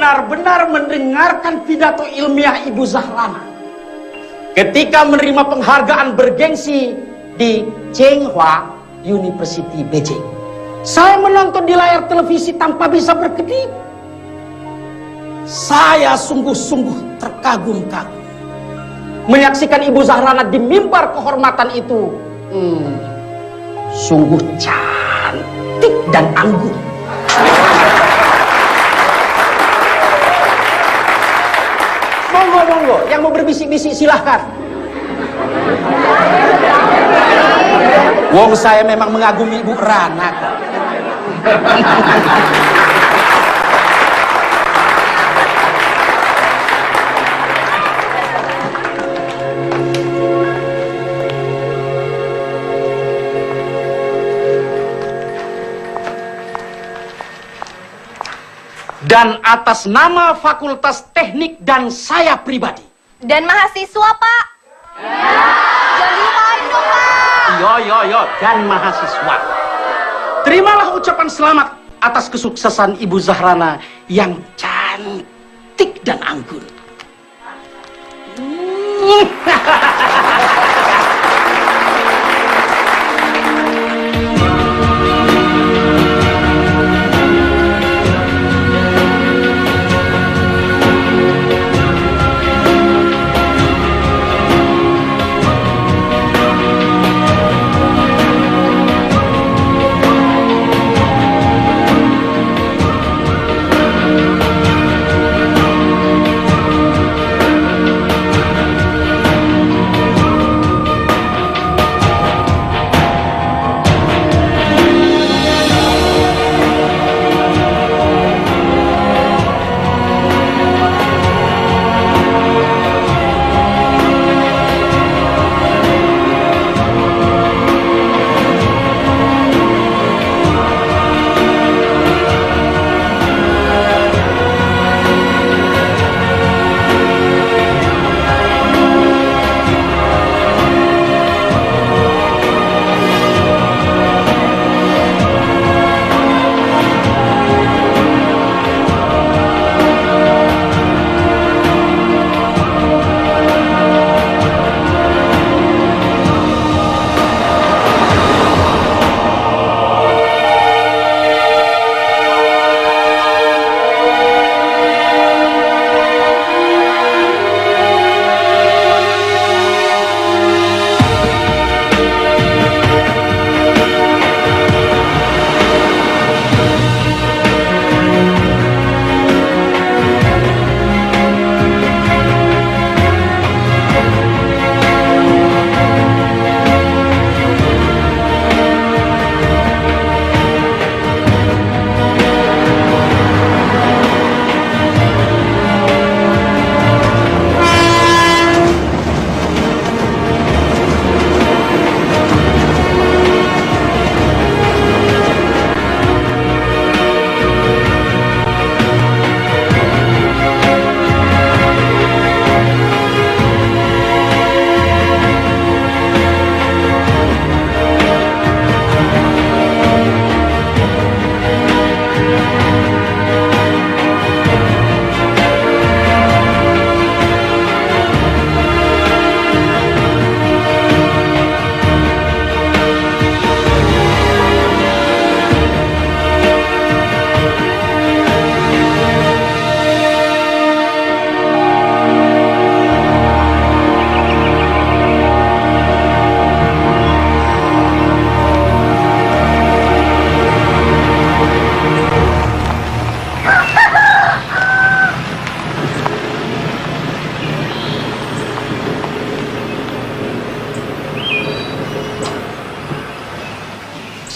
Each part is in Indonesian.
benar-benar mendengarkan pidato ilmiah Ibu Zahrana ketika menerima penghargaan bergengsi di Tsinghua University Beijing. Saya menonton di layar televisi tanpa bisa berkedip. Saya sungguh-sungguh terkagum-kagum menyaksikan Ibu Zahrana di mimbar kehormatan itu. Sungguh cantik dan anggun. Monggo, yang mau berbisik-bisik silahkan. Wong saya memang mengagumi Ibu Rana kok. Dan atas nama Fakultas Teknik dan saya pribadi. Dan mahasiswa, Pak. Jangan dilupain dong, Pak. Yo, dan mahasiswa. Terimalah ucapan selamat atas kesuksesan Ibu Zahrana yang cantik dan anggun.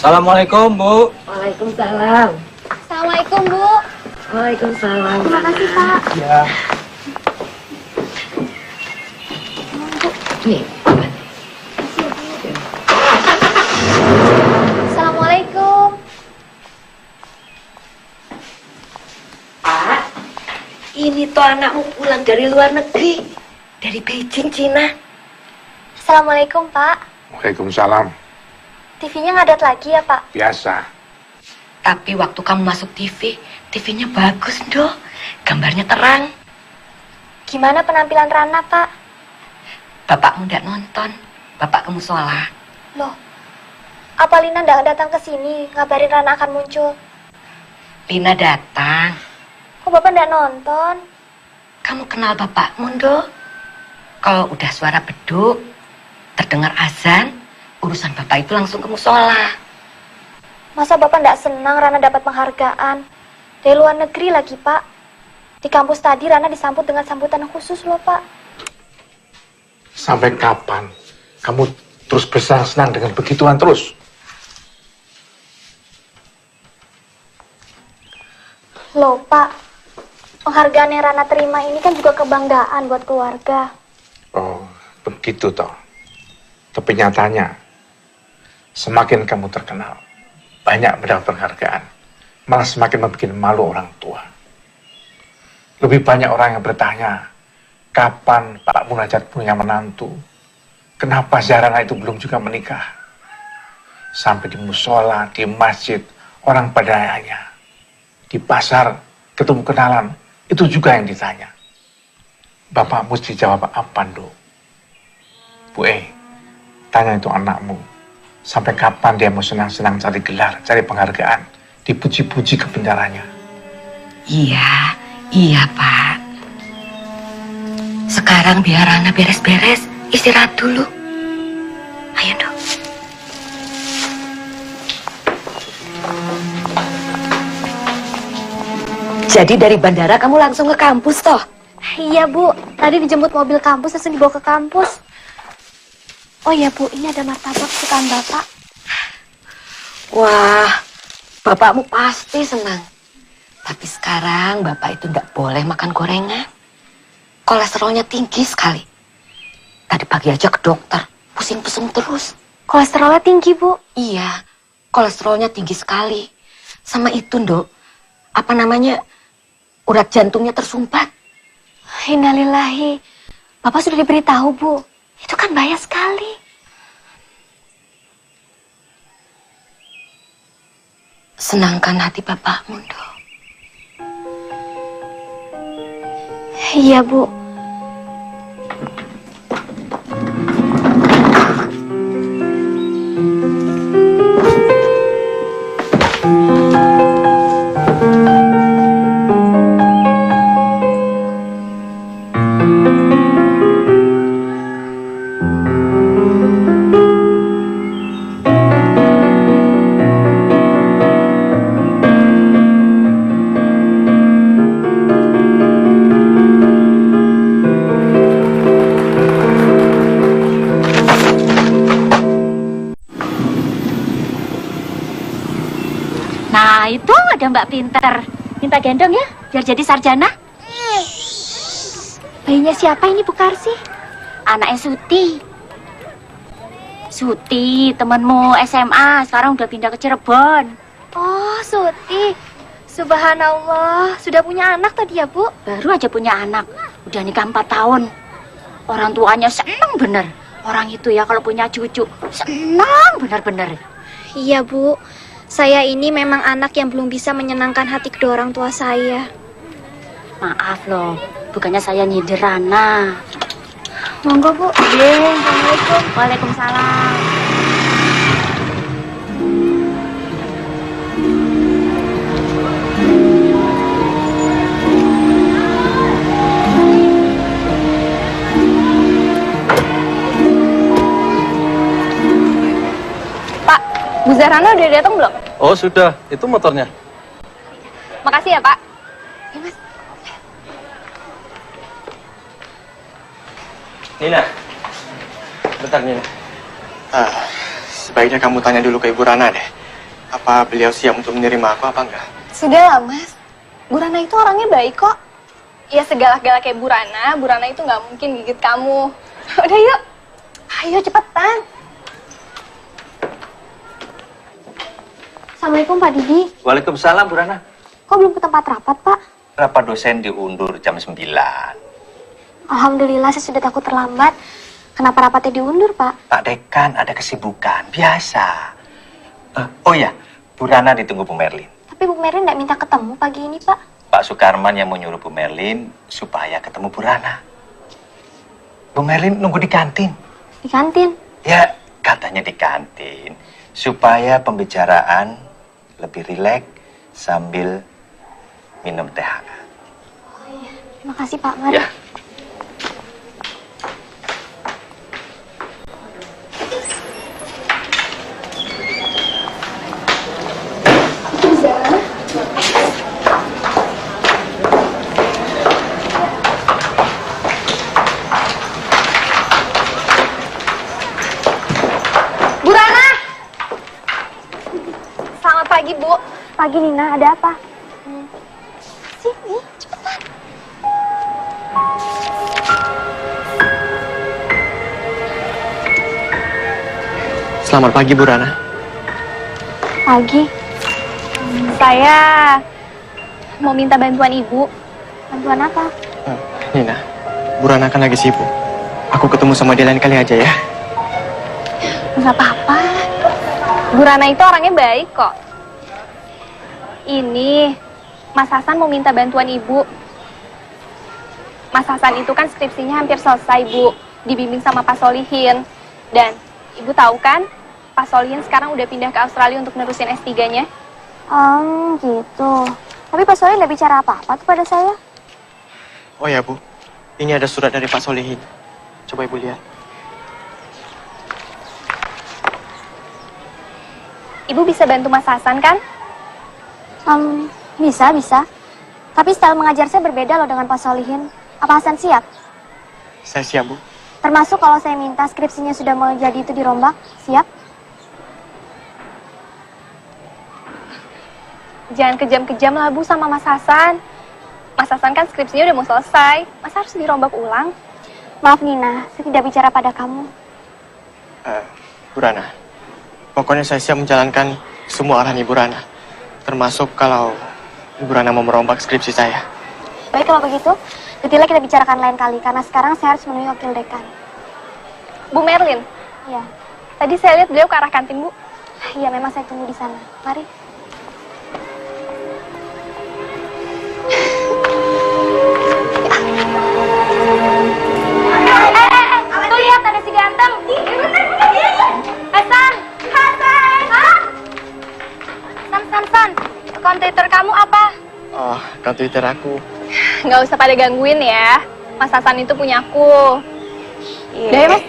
Assalamualaikum, Bu. Waalaikumsalam. Assalamualaikum, Bu. Waalaikumsalam. Terima kasih, Pak. Ya. Nih. Assalamualaikum. Pak, ini tuh anakmu pulang dari luar negeri. Dari Beijing, Cina. Assalamualaikum, Pak. Waalaikumsalam. TV-nya ngadat lagi ya, Pak? Biasa. Tapi waktu kamu masuk TV, TV-nya bagus, Dok. gambarnya terang. Gimana penampilan Rana, Pak? Bapakmu ndak nonton, bapak ke musola. Loh, apa Lina nggak datang ke sini ngabarin Rana akan muncul? Lina datang. Kok Bapak nggak nonton? Kamu kenal bapakmu, Nduk? Kalau udah suara beduk, terdengar azan, urusan bapak itu langsung ke musola. Masa Bapak nggak senang Rana dapat penghargaan? Dari luar negeri lagi, Pak. Di kampus tadi Rana disambut dengan sambutan khusus loh, Pak. Sampai kapan kamu terus bersenang-senang dengan begituan terus? Loh, Pak. Penghargaan yang Rana terima ini kan juga kebanggaan buat keluarga. Oh, begitu toh. Tapi nyatanya, semakin kamu terkenal, banyak mendapat penghargaan, malah semakin membuat malu orang tua. Lebih banyak orang yang bertanya, kapan Pak Munajat punya menantu? Kenapa Zahrana itu belum juga menikah? Sampai di musola, di masjid, orang pada nanya. Di pasar, ketemu kenalan, itu juga yang ditanya. Bapak mesti jawab apa, Nduk? Bu tanya itu anakmu. Sampai kapan dia mau senang-senang cari gelar, cari penghargaan, dipuji-puji kebenarannya? Iya Pak. Sekarang biar Rana beres-beres, istirahat dulu. Ayo dong. Jadi dari bandara kamu langsung ke kampus toh? Iya, Bu. Tadi dijemput mobil kampus, langsung dibawa ke kampus. Oh iya, Bu. Ini ada martabak kesukaan Bapak. Wah, bapakmu pasti senang. Tapi sekarang bapak itu tidak boleh makan gorengan. Kolesterolnya tinggi sekali. Tadi pagi aja ke dokter, pusing-pusing terus. Kolesterolnya tinggi, Bu. Iya, kolesterolnya tinggi sekali. Sama itu, Nduk, apa namanya, urat jantungnya tersumbat. Innalillahi. Bapak sudah diberitahu, Bu. Itu kan bahaya sekali. Senangkan hati bapakmu, Nduk. Iya, Bu. Nah, itu ada Mbak Pinter. Minta gendong ya, biar jadi sarjana. Bayinya siapa ini, Bu Karsi? Anaknya Suti. Suti, temanmu SMA, sekarang udah pindah ke Cirebon. Oh, Suti. Subhanallah. Sudah punya anak tadi ya, Bu? Baru aja punya anak, udah nikah 4 tahun. Orang tuanya seneng bener. Orang itu ya kalau punya cucu, senang bener-bener. Iya, Bu. Saya ini memang anak yang belum bisa menyenangkan hati kedua orang tua saya. Maaf loh, bukannya saya nyindir Rana. Monggo, Bu. Assalamualaikum. Waalaikumsalam. Pak, Bu Zahrana udah datang belum? Oh sudah, itu motornya. Makasih ya, Pak. Ya, Mas. Nina, bentar Nina. Sebaiknya kamu tanya dulu ke Ibu Rana deh. Apa beliau siap untuk menerima aku apa enggak? Sudahlah, Mas. Bu Rana itu orangnya baik kok. Ya segalak-galak kayak Bu Rana itu nggak mungkin gigit kamu. Udah yuk. Ayo cepetan. Assalamualaikum Pak Didi. Waalaikumsalam Bu Rana. Kok belum ke tempat rapat, Pak? Rapat dosen diundur jam 9. Alhamdulillah, saya sudah takut terlambat. Kenapa rapatnya diundur, Pak? Pak Dekan ada kesibukan, biasa. Oh ya, Bu Rana ditunggu Bu Merlin. Tapi Bu Merin nggak minta ketemu pagi ini, Pak. Pak Sukarman yang mau nyuruh Bu Merlin supaya ketemu Bu Rana. Bu Merlin nunggu di kantin. Di kantin? Ya, katanya di kantin. Supaya pembicaraan lebih rileks sambil minum teh hangat. Terima kasih Pak, mari. Ya. Bu Rana! Selamat pagi, Bu. Pagi, Nina. Ada apa? Sini, cepetan. Selamat pagi, Bu Rana. Pagi. Saya mau minta bantuan Ibu. Bantuan apa? Nina, Bu Rana kan lagi sibuk. Aku ketemu sama dia lain kali aja ya. Nggak apa-apa. Bu Rana itu orangnya baik kok. Ini, Mas Hasan mau minta bantuan Ibu. Mas Hasan itu kan skripsinya hampir selesai, Bu. Dibimbing sama Pak Solihin. Dan Ibu tahu kan, Pak Solihin sekarang udah pindah ke Australia untuk nerusin S3-nya. Gitu. Tapi Pak Solihin nggak bicara apa-apa tuh pada saya. Oh ya, Bu. Ini ada surat dari Pak Solihin. Coba Ibu lihat. Ibu bisa bantu Mas Hasan kan? Bisa. Tapi style mengajar saya berbeda loh dengan Pak Solihin. Apa Hasan siap? Saya siap, Bu. Termasuk kalau saya minta skripsinya sudah mau jadi itu dirombak, siap? Jangan kejam-kejam lah Bu sama Mas Hasan. Mas Hasan kan skripsinya udah mau selesai. Masa harus dirombak ulang? Maaf Nina, saya tidak bicara pada kamu. Bu Rana, pokoknya saya siap menjalankan semua arahan Ibu Rana. Termasuk kalau Ibu Rana mau merombak skripsi saya. Baik kalau begitu, detailnya kita bicarakan lain kali. Karena sekarang saya harus menemui wakil dekan. Bu Merlin? Iya. Tadi saya lihat beliau ke arah kantin, Bu. Iya, memang saya tunggu di sana. Mari. Tuh lihat ada si ganteng. Hasan. San. Akun Twitter kamu apa? Oh, akun Twitter aku. Nggak usah pada gangguin ya. Mas Hasan itu punya aku. Udah ya, Mas?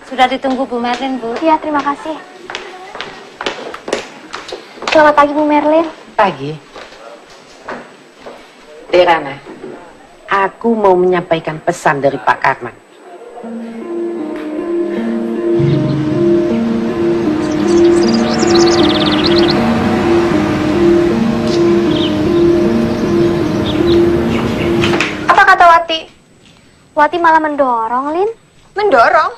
Sudah ditunggu Bu Merlin, Bu. Iya, terima kasih. Selamat pagi, Bu Merlin. Pagi. Derana, aku mau menyampaikan pesan dari Pak Karman. Apa kata Wati? Wati malah mendorong, Lin. Mendorong?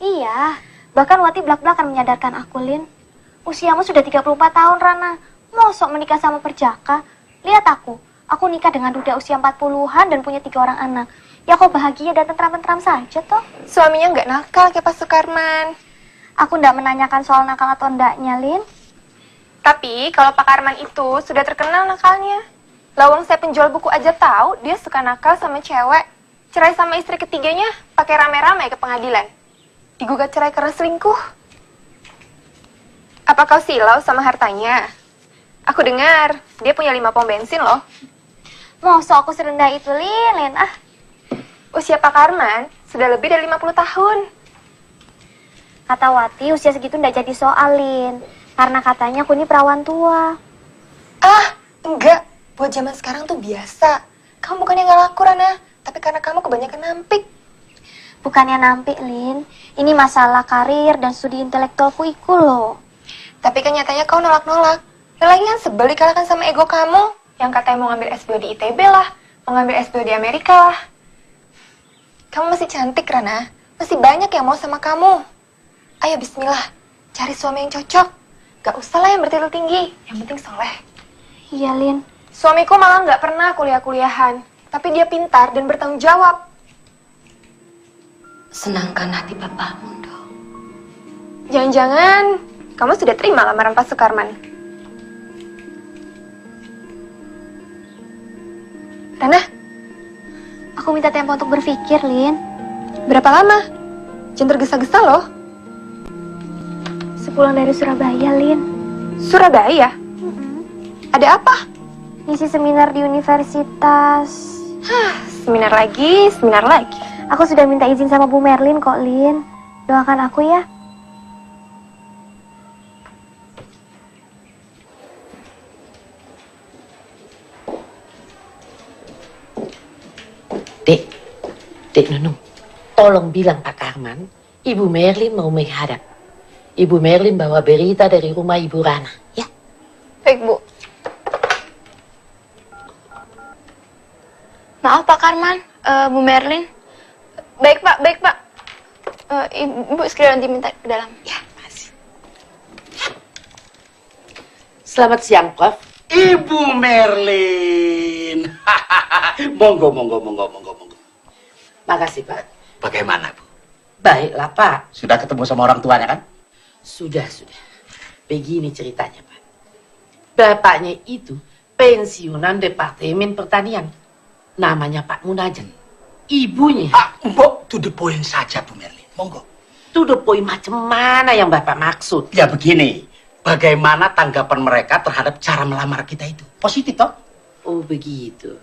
Iya, bahkan Wati belak-belakan menyadarkan aku, Lin. Usiamu sudah 34 tahun, Rana. Mosok menikah sama perjaka? Lihat aku nikah dengan duda usia 40-an dan punya 3 orang anak. Ya kok bahagia dan tentram-tentram saja toh. Suaminya nggak nakal kayak Pak Sukarman. Aku nggak menanyakan soal nakal atau enggaknya, Lin. Tapi kalau Pak Karman itu sudah terkenal nakalnya. Lawang saya penjual buku aja tahu dia suka nakal sama cewek. Cerai sama istri ketiganya pakai rame-rame ke pengadilan. Digugat cerai karena selingkuh. Apa kau silau sama hartanya? Aku dengar dia punya 5 pom bensin loh. Masa aku serendah itu, Lin? Usia Pak Karman sudah lebih dari 50 tahun. Kata Wati, usia segitu nggak jadi soal, Lin. Karena katanya aku ini perawan tua. Enggak. Buat zaman sekarang tuh biasa. Kamu bukannya nggak laku, Rana. Tapi karena kamu kebanyakan nampik. Bukannya nampik, Lin. Ini masalah karir dan studi intelektualku iku loh. Tapi kan nyatanya kau nolak-nolak. Lagi kan sebel dikalahkan sama ego kamu. Yang katanya mau ngambil S2 di ITB lah. Mau ngambil S2 di Amerika lah. Kamu masih cantik, Rana. Masih banyak yang mau sama kamu. Ayo bismillah. Cari suami yang cocok. Gak usah lah yang bertitel tinggi. Yang penting soleh. Iya, Lin. Suamiku malah gak pernah kuliah-kuliahan. Tapi dia pintar dan bertanggung jawab. Senangkan hati bapakmu dong. Jangan-jangan kamu sudah terima lamaran Pak Sukarman. Rana, aku minta tempo untuk berpikir, Lin. Berapa lama? Jangan tergesa-gesa loh. Sepulang dari Surabaya, Lin. Surabaya? Ada apa? Ngisi seminar di universitas. Seminar lagi, seminar lagi. Aku sudah minta izin sama Bu Merlin kok, Lin. Doakan aku ya. Dek Nunung, tolong bilang Pak Karman, Ibu Merlin mau menghadap. Ibu Merlin bawa berita dari rumah Ibu Rana, ya? Baik, Bu. Maaf, Pak Karman, Bu Merlin. Baik, Pak, baik, Pak. Ibu sekalian diminta ke dalam. Ya, makasih. Selamat siang, Prof. Ibu Merlin. Monggo. Makasih, Pak. Bagaimana, Bu? Baiklah, Pak. Sudah ketemu sama orang tuanya kan? Sudah. Begini ceritanya, Pak. Bapaknya itu pensiunan Departemen Pertanian. Namanya Pak Munajen. Ibunya... Mbok, to the point saja, Bu Merlin. Monggo. To the point macam mana yang Bapak maksud? Ya begini, bagaimana tanggapan mereka terhadap cara melamar kita itu? Positif, toh? Oh, begitu.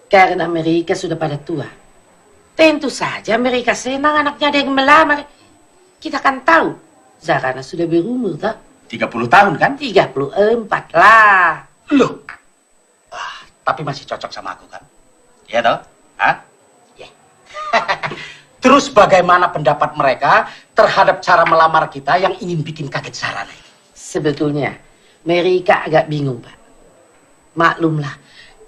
Karena mereka sudah pada tua. Tentu saja mereka senang anaknya ada yang melamar. Kita kan tahu, Zarana sudah berumur, toh? 30 tahun, kan? 34 lah. Loh. Tapi masih cocok sama aku, kan? Iya, toh? Hah? Ya. Terus bagaimana pendapat mereka terhadap cara melamar kita yang ingin bikin kaget Zarana ini? Sebetulnya, mereka agak bingung, Pak. Maklumlah,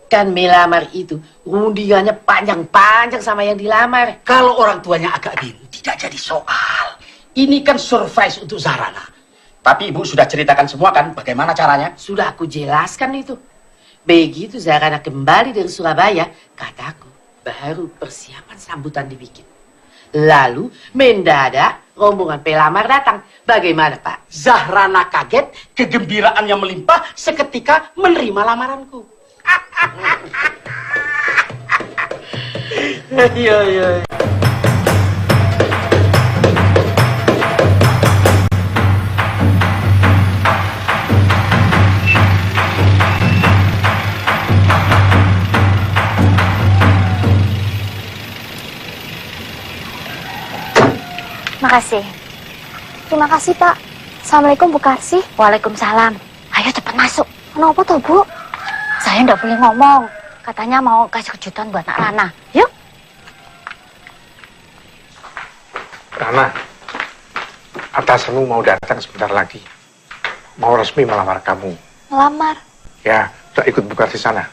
kan melamar itu rundingannya panjang-panjang sama yang dilamar. Kalau orang tuanya agak bingung, tidak jadi soal. Ini kan surprise untuk Zarana. Tapi ibu sudah ceritakan semua kan bagaimana caranya? Sudah aku jelaskan itu. Begitu Zarana kembali dari Surabaya, kataku, baru persiapan sambutan dibikin. Lalu mendadak rombongan pelamar datang. Bagaimana, Pak? Zahrana kaget, kegembiraannya melimpah seketika menerima lamaranku. Iya. Makasih. Terima kasih, Pak. Assalamualaikum, Bu Karsi. Waalaikumsalam. Ayo cepat masuk. Kenapa toh, Bu? Saya nggak boleh ngomong. Katanya mau kasih kejutan buat Nak Rana. Yuk. Rana, atasanmu mau datang sebentar lagi. Mau resmi melamar kamu. Melamar. Ya, udah ikut buka di sana.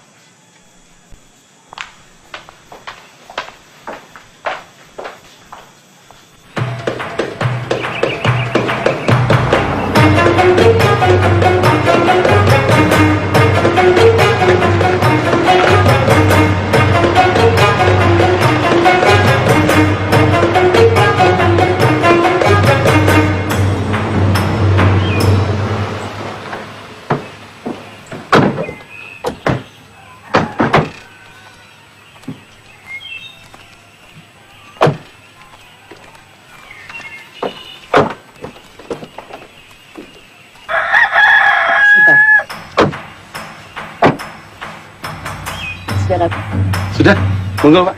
Sudah, monggo Pak.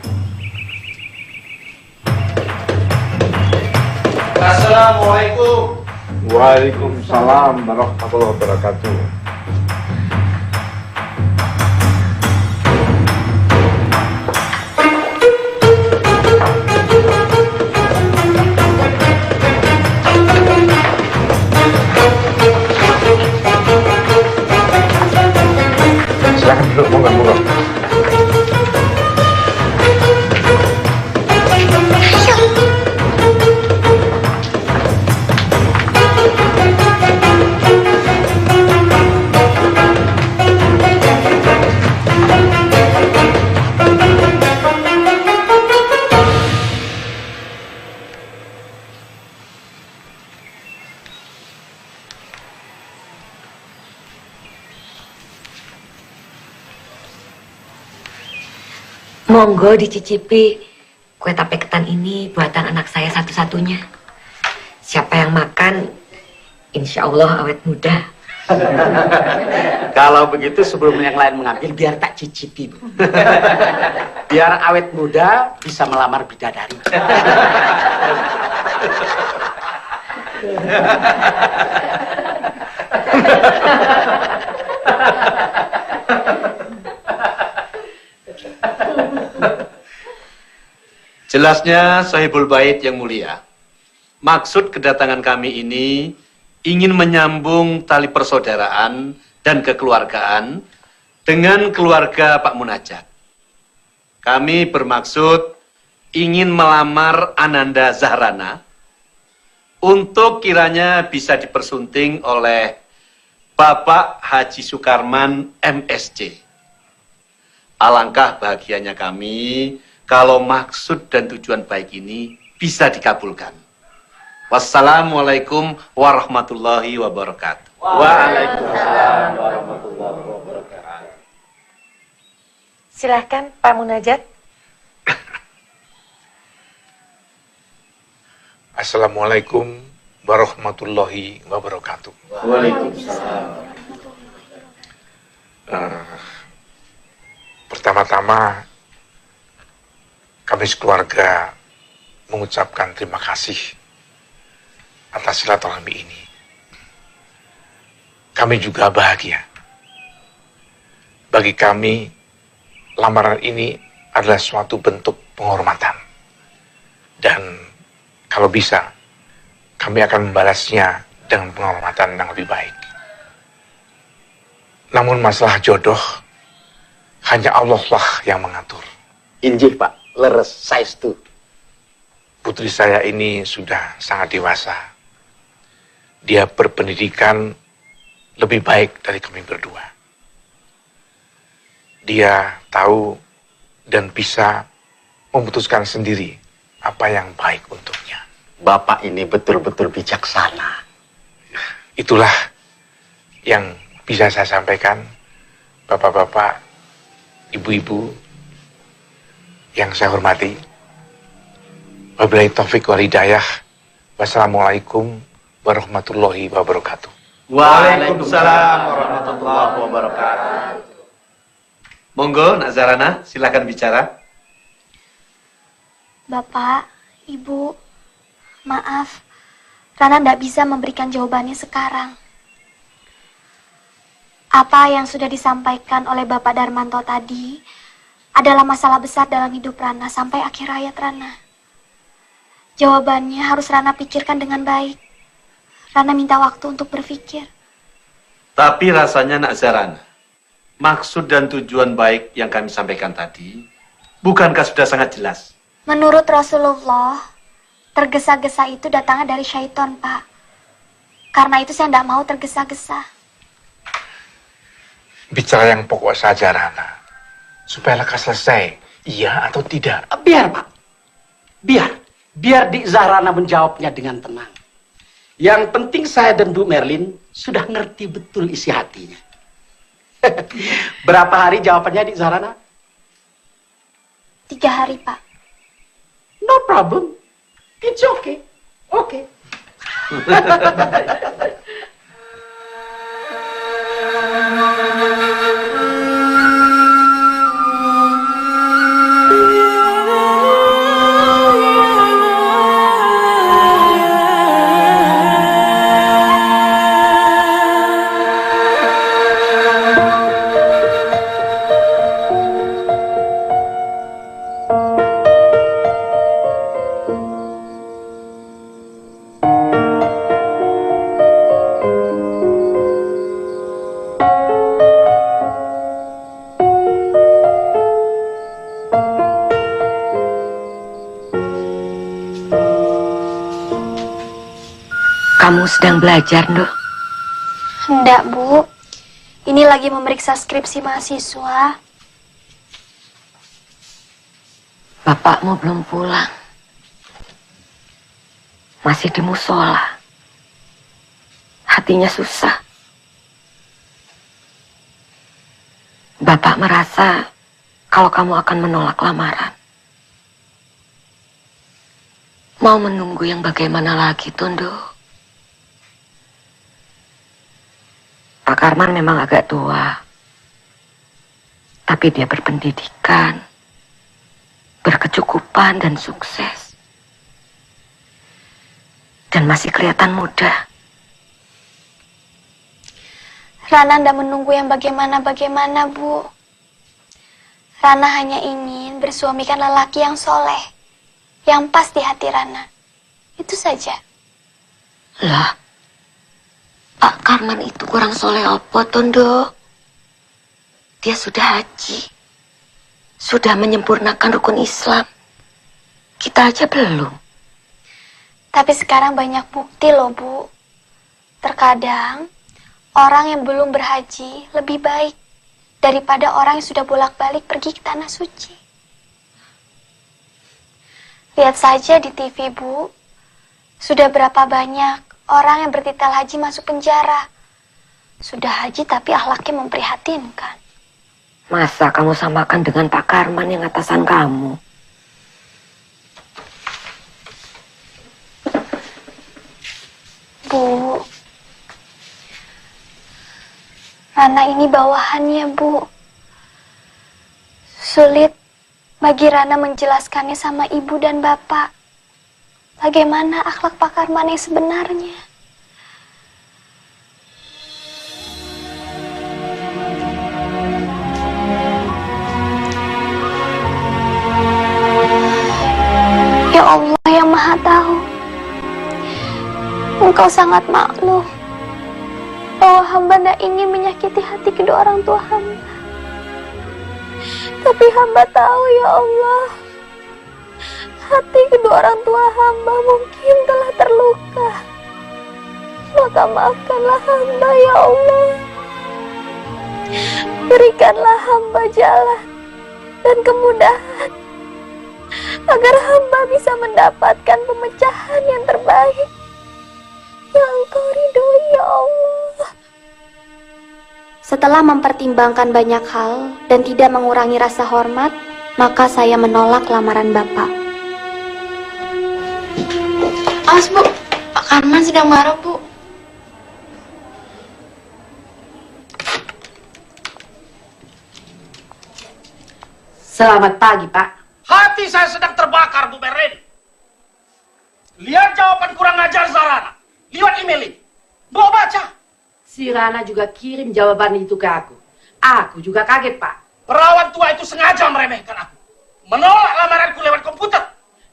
Assalamualaikum. Waalaikumsalam warahmatullahi wabarakatuh. Silakan duduk, monggo. Monggo dicicipi kue tape ketan ini buatan anak saya satu-satunya. Siapa yang makan, insya Allah awet muda. Kalau begitu sebelum yang lain mengambil, biar tak cicipi, Bu. Biar awet muda bisa melamar bidadari. Jelasnya Sahibul Bait yang mulia, maksud kedatangan kami ini ingin menyambung tali persaudaraan dan kekeluargaan dengan keluarga Pak Munajat. Kami bermaksud ingin melamar Ananda Zahrana untuk kiranya bisa dipersunting oleh Bapak Haji Sukarman MSc. Alangkah bahagianya kami kalau maksud dan tujuan baik ini bisa dikabulkan. Wassalamualaikum warahmatullahi wabarakatuh. Waalaikumsalam warahmatullahi wabarakatuh. Silahkan Pak Munajat. Assalamualaikum warahmatullahi wabarakatuh. Waalaikumsalam. Pertama-tama kami sekeluarga mengucapkan terima kasih atas silaturahmi ini. Kami juga bahagia. Bagi kami, lamaran ini adalah suatu bentuk penghormatan. Dan kalau bisa, kami akan membalasnya dengan penghormatan yang lebih baik. Namun masalah jodoh, hanya Allah lah yang mengatur. Injih, Pak. Leres, saestu. Putri saya ini sudah sangat dewasa. Dia berpendidikan lebih baik dari kami berdua. Dia tahu dan bisa memutuskan sendiri apa yang baik untuknya. Bapak ini betul-betul bijaksana. Itulah yang bisa saya sampaikan, bapak-bapak, ibu-ibu yang saya hormati. Wabillahi taufiq wal hidayah. Wassalamualaikum warahmatullahi wabarakatuh. Waalaikumsalam warahmatullahi wabarakatuh. Monggo, Nak Zahrana, silakan bicara. Bapak, Ibu, maaf. Rana tidak bisa memberikan jawabannya sekarang. Apa yang sudah disampaikan oleh Bapak Darmanto tadi adalah masalah besar dalam hidup Rana sampai akhir hayat Rana. Jawabannya harus Rana pikirkan dengan baik. Rana minta waktu untuk berpikir. Tapi rasanya Nak Zahrana, maksud dan tujuan baik yang kami sampaikan tadi, bukankah sudah sangat jelas? Menurut Rasulullah, tergesa-gesa itu datangnya dari syaitan, Pak. Karena itu saya tidak mau tergesa-gesa. Bicara yang pokok saja, Rana. Supaya lekas selesai, iya atau tidak? Biar, Pak. Biar Dik Zahrana menjawabnya dengan tenang. Yang penting saya dan Bu Merlin sudah ngerti betul isi hatinya. Berapa hari jawabannya, Dik Zahrana? 3 hari, Pak. No problem. It's okay. Okay. Kamu sedang belajar, Nduh? Hendak, Bu. Ini lagi memeriksa skripsi mahasiswa. Bapakmu belum pulang. Masih di musola. Hatinya susah. Bapak merasa kalau kamu akan menolak lamaran. Mau menunggu yang bagaimana lagi, Tondo? Pak Karman memang agak tua, tapi dia berpendidikan, berkecukupan dan sukses. Dan masih kelihatan muda. Rana ndak menunggu yang bagaimana-bagaimana, Bu. Rana hanya ingin bersuamikan lelaki yang soleh, yang pas di hati Rana. Itu saja. Lah, Pak Karman itu kurang soleh apa, Tondo? Dia sudah haji, sudah menyempurnakan rukun Islam. Kita aja belum. Tapi sekarang banyak bukti loh, Bu. Terkadang, orang yang belum berhaji lebih baik daripada orang yang sudah bolak-balik pergi ke tanah suci. Lihat saja di TV, Bu. Sudah berapa banyak orang yang bertitel haji masuk penjara. Sudah haji tapi akhlaknya memprihatinkan. Masa kamu samakan dengan Pak Karman yang atasan kamu? Bu, Rana ini bawahannya, Bu. Sulit bagi Rana menjelaskannya sama ibu dan bapak. Bagaimana akhlak Pak Karman yang sebenarnya? Ya Allah yang Maha Tahu, Engkau sangat maklum bahwa hamba tidak ingin menyakiti hati kedua orang tua hamba. Tapi hamba tahu, ya Allah, hati kedua orang tua hamba mungkin telah terluka. Maka maafkanlah hamba, ya Allah. Berikanlah hamba jalan dan kemudahan agar hamba bisa mendapatkan pemecahan yang terbaik yang Engkau ridhoi, ya Allah. Setelah mempertimbangkan banyak hal dan tidak mengurangi rasa hormat, maka saya menolak lamaran Bapak. Awas, Bu. Pak Karman sedang marah, Bu. Selamat pagi, Pak. Hati saya sedang terbakar, Bu Merlin. Lihat jawaban kurang ajar Zarana. Lihat email ini. Bawa baca. Si Rana juga kirim jawaban itu ke aku. Aku juga kaget, Pak. Perawan tua itu sengaja meremehkan aku. Menolak lamaranku lewat komputer.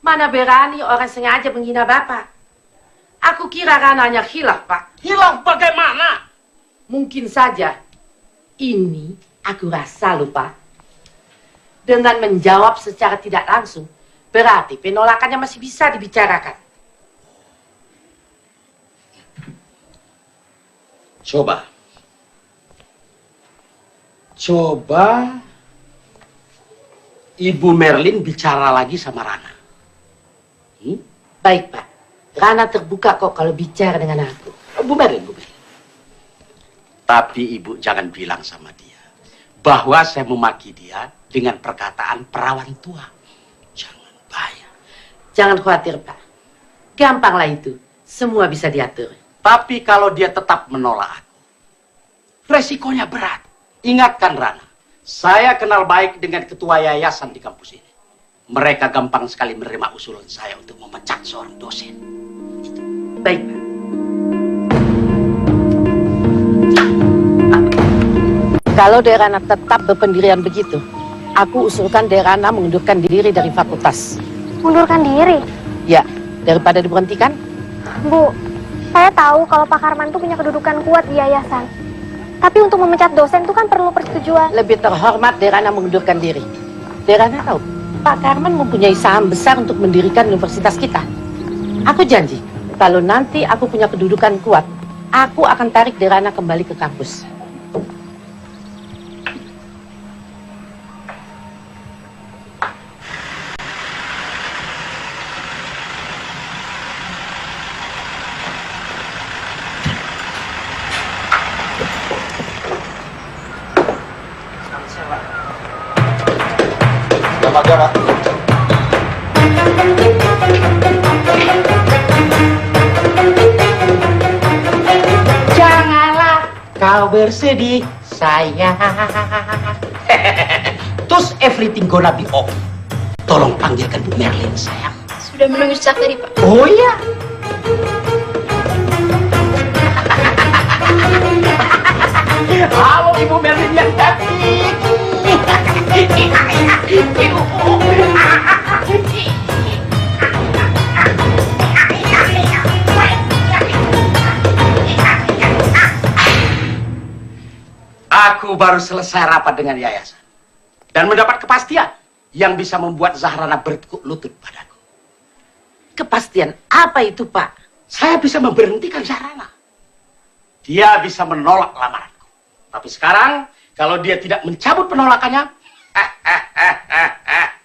Mana berani orang sengaja menghina Bapak. Aku kira Rananya hilaf, Pak. Hilaf bagaimana? Mungkin saja. Ini aku rasa lupa. Dengan menjawab secara tidak langsung, berarti penolakannya masih bisa dibicarakan. Coba Ibu Merlin bicara lagi sama Rana. Baik, Pak. Rana terbuka kok kalau bicara dengan aku. Bu Merlin. Tapi Ibu jangan bilang sama dia bahwa saya memaki dia dengan perkataan perawan tua. Jangan, bahaya. Jangan khawatir, Pak. Gampanglah itu. Semua bisa diatur. Tapi kalau dia tetap menolak aku, resikonya berat. Ingatkan Rana, saya kenal baik dengan ketua yayasan di kampus ini. Mereka gampang sekali menerima usulan saya untuk memecat seorang dosen. Baik, Pak. Kalau Derana tetap berpendirian begitu, aku usulkan Derana mengundurkan diri dari fakultas. Mundurkan diri? Ya, daripada diberhentikan. Bu, saya tahu kalau Pak Karman itu punya kedudukan kuat di yayasan. Tapi untuk memecat dosen itu kan perlu persetujuan. Lebih terhormat Derana mengundurkan diri. Derana tahu, Pak Karman mempunyai saham besar untuk mendirikan universitas kita. Aku janji, kalau nanti aku punya kedudukan kuat, aku akan tarik Derana kembali ke kampus. aja, Pak. Janganlah kau bersedih, sayang. Terus everything gonna be okay. Tolong panggilkan Bu Merlin, sayang. Sudah menunggu sejak tadi, Pak. Oh iya. Halo Ibu Merlin yang cantik. Aku baru selesai rapat dengan yayasan dan mendapat kepastian yang bisa membuat Zahrana bertekuk lutut padaku. Kepastian apa itu, Pak? Saya bisa memberhentikan Zahrana. Dia bisa menolak lamaranku. Tapi sekarang, kalau dia tidak mencabut penolakannya,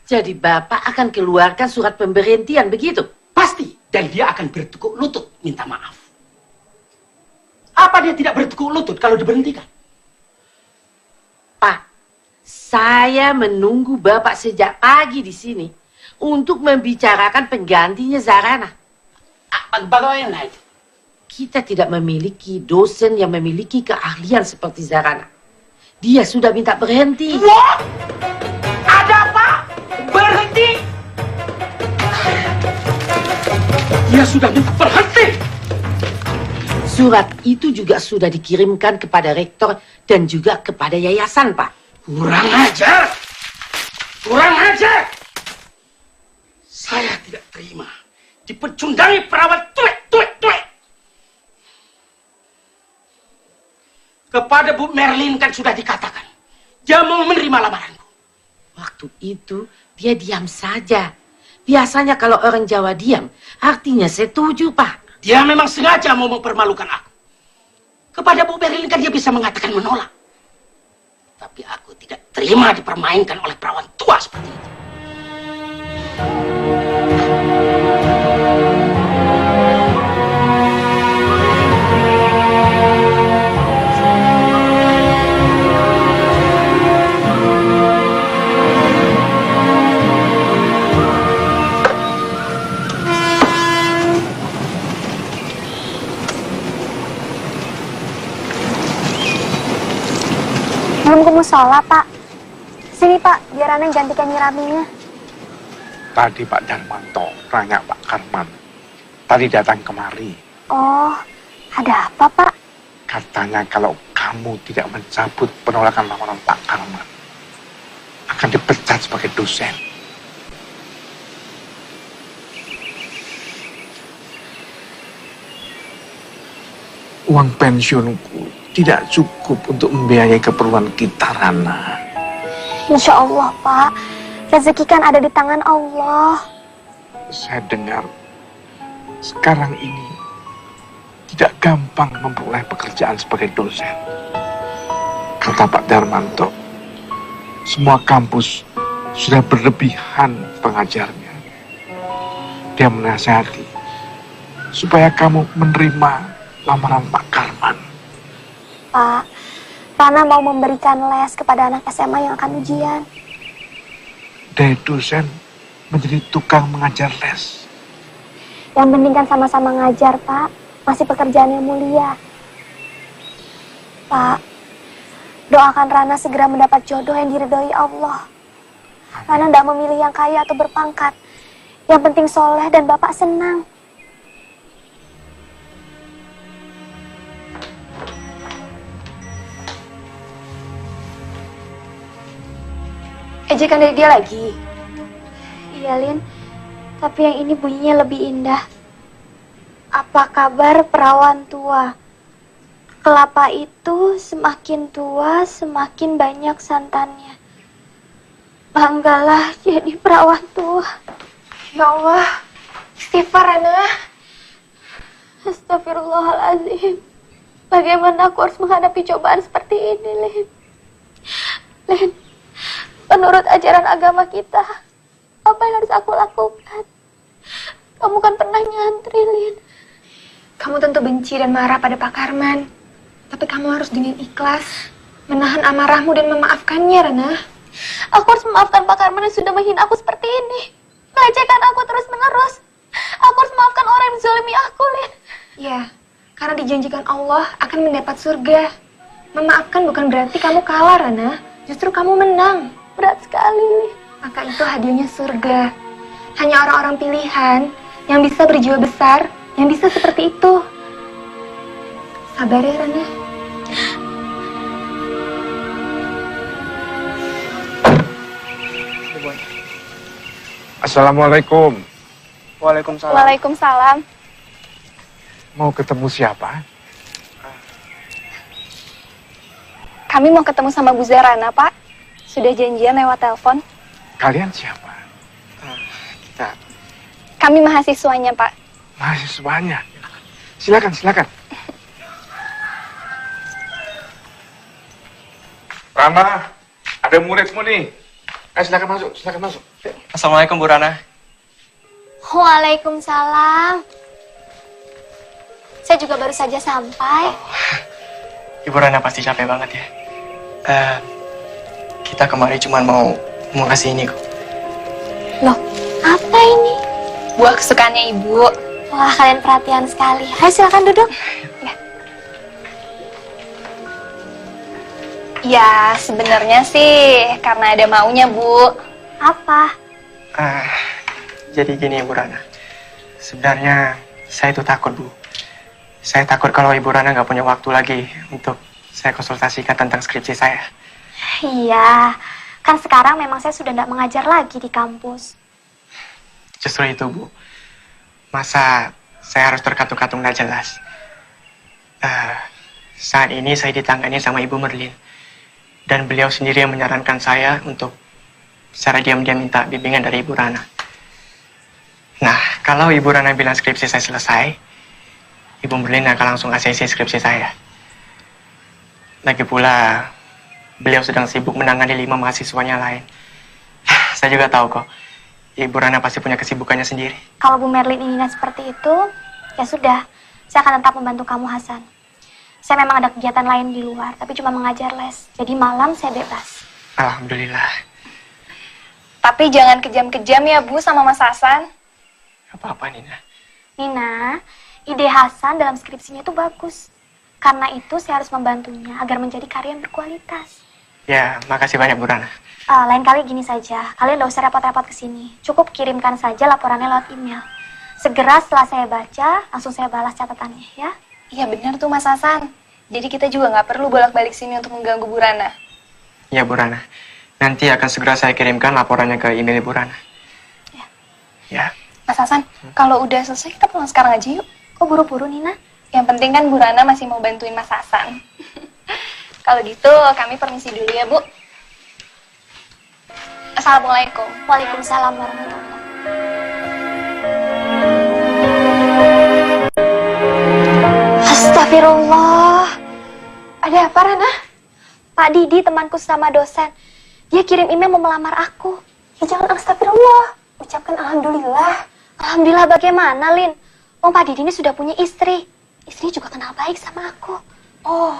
Jadi Bapak akan keluarkan surat pemberhentian, begitu? pasti. Dan dia akan bertekuk lutut minta maaf. Apa dia tidak bertekuk lutut kalau diberhentikan? Pak, saya menunggu Bapak sejak pagi di sini untuk membicarakan penggantinya Zahrana. Bagaimana itu? Kita tidak memiliki dosen yang memiliki keahlian seperti Zahrana. Dia sudah minta berhenti. What? Ada apa? Berhenti? Dia sudah minta berhenti. Surat itu juga sudah dikirimkan kepada rektor dan juga kepada yayasan, Pak. Kurang ajar. Kurang ajar. Saya tidak terima dipecundangi perawat tuek. Kepada Bu Merlin kan sudah dikatakan dia mau menerima lamaranku. Waktu itu dia diam saja. Biasanya kalau orang Jawa diam, artinya setuju, Pak. Dia memang sengaja mau mempermalukan aku. Kepada Bu Merlin kan dia bisa mengatakan menolak. Tapi aku tidak terima dipermainkan oleh perawan tua seperti itu. Belum ke musola, Pak. Sini, Pak, biar Ana gantikan nyirabinya. Tadi Pak Darmanto nanya Pak Karman. Tadi datang kemari. Oh, ada apa, Pak? Katanya kalau kamu tidak mencabut penolakan lamaran Pak Karman, akan dipecat sebagai dosen. Uang pensiunku tidak cukup untuk membiayai keperluan kita, Rana. Insya Allah, Pak. Rezeki kan ada di tangan Allah. Saya dengar sekarang ini tidak gampang memperoleh pekerjaan sebagai dosen. Kata Pak Darmanto, semua kampus sudah berlebihan pengajarnya. Dia menasihati supaya kamu menerima lamaran Pak Karman. Pak, Rana mau memberikan les kepada anak SMA yang akan ujian. Dari dosen menjadi tukang mengajar les. Yang penting kan sama-sama ngajar, Pak. Masih pekerjaan yang mulia. Pak, doakan Rana segera mendapat jodoh yang diridhoi Allah. Rana tidak memilih yang kaya atau berpangkat. Yang penting soleh dan Bapak senang. Ejekan dari dia lagi. Iya, Lin. Tapi yang ini bunyinya lebih indah. Apa kabar perawan tua? Kelapa itu semakin tua, semakin banyak santannya. Banggalah jadi perawan tua. Ya Allah, istighfar, Rana. Astagfirullahaladzim. Bagaimana aku harus menghadapi cobaan seperti ini, Lin? Lin, menurut ajaran agama kita, apa yang harus aku lakukan? Kamu kan pernah nyantri, Lin. Kamu tentu benci dan marah pada Pak Karman. Tapi kamu harus dengan ikhlas menahan amarahmu dan memaafkannya, Rana. Aku harus memaafkan Pak Karman yang sudah menghina aku seperti ini. Melecehkan aku terus-menerus. Aku harus memaafkan orang yang menzalimi aku, Lin. Ya, karena dijanjikan Allah akan mendapat surga. Memaafkan bukan berarti kamu kalah, Rana. Justru kamu menang. Berat sekali, Lin. Maka itu hadiahnya surga. Hanya orang-orang pilihan yang bisa berjiwa besar, yang bisa seperti itu. Sabar ya, Rana. Assalamualaikum. Waalaikumsalam. Waalaikumsalam. Mau ketemu siapa? Kami mau ketemu sama Bu Zarana, Pak. Sudah janjian lewat telepon. Kalian siapa? Kita Kami mahasiswanya, Pak. Mahasiswanya. Silakan, silakan. Rana, ada muridmu nih. Silakan masuk, silakan masuk. Assalamualaikum Bu Rana. Waalaikumsalam. Saya juga baru saja sampai. Ibu Rana pasti capek banget ya. Kita kemari cuma mau kasih ini kok. Loh, apa ini? Buah kesukaannya Ibu. Wah, kalian perhatian sekali. Ayo silakan duduk. Ya, sebenarnya sih karena ada maunya, Bu. Apa? Jadi gini Bu Rana. Sebenarnya saya itu takut Bu. Saya takut kalau Ibu Rana nggak punya waktu lagi untuk saya konsultasikan tentang skripsi saya. Iya, kan sekarang memang saya sudah tidak mengajar lagi di kampus. Justru itu Bu. Masa saya harus terkatung-katung nggak jelas. Saat ini saya ditangani sama Ibu Merlin. Dan beliau sendiri yang menyarankan saya untuk secara diam-diam minta bimbingan dari Ibu Rana. Nah, kalau Ibu Rana bilang skripsi saya selesai, Ibu Merlin akan langsung ACC skripsi saya. Lagi pula, beliau sedang sibuk menangani 5 mahasiswanya lain. Saya juga tahu kok, Ibu Rana pasti punya kesibukannya sendiri. Kalau Bu Merlin inginnya seperti itu, ya sudah, saya akan tetap membantu kamu, Hasan. Saya memang ada kegiatan lain di luar, tapi cuma mengajar les. Jadi malam saya bebas. Alhamdulillah. Tapi jangan kejam-kejam ya, Bu, sama Mas Hasan. Apa-apa, Nina. Nina, ide Hasan dalam skripsinya itu bagus. Karena itu saya harus membantunya agar menjadi karya yang berkualitas. Ya, makasih banyak Bu Rana. Lain kali gini saja, kalian nggak usah repot-repot ke sini. Cukup kirimkan saja laporannya lewat email. Segera setelah saya baca, langsung saya balas catatannya, ya. Iya benar tuh Mas Hasan. Jadi kita juga nggak perlu bolak-balik sini untuk mengganggu Bu Rana. Ya Bu Rana, nanti akan segera saya kirimkan laporannya ke email Bu Rana. Ya. Mas Hasan, kalau udah selesai kita pulang sekarang aja yuk. Kok buru-buru, Nina? Yang penting kan Bu Rana masih mau bantuin Mas Hasan. Kalau gitu kami permisi dulu ya Bu. Assalamualaikum. Waalaikumsalam warahmatullahi wabarakatuh. Astagfirullah. Ada apa, Rana? Pak Didi, temanku sama dosen. Dia kirim email mau melamar aku. Ya jangan astagfirullah. Ucapkan alhamdulillah. Alhamdulillah bagaimana, Lin? Oh, Pak Didi ini sudah punya istri. Istrinya juga kenal baik sama aku. Oh.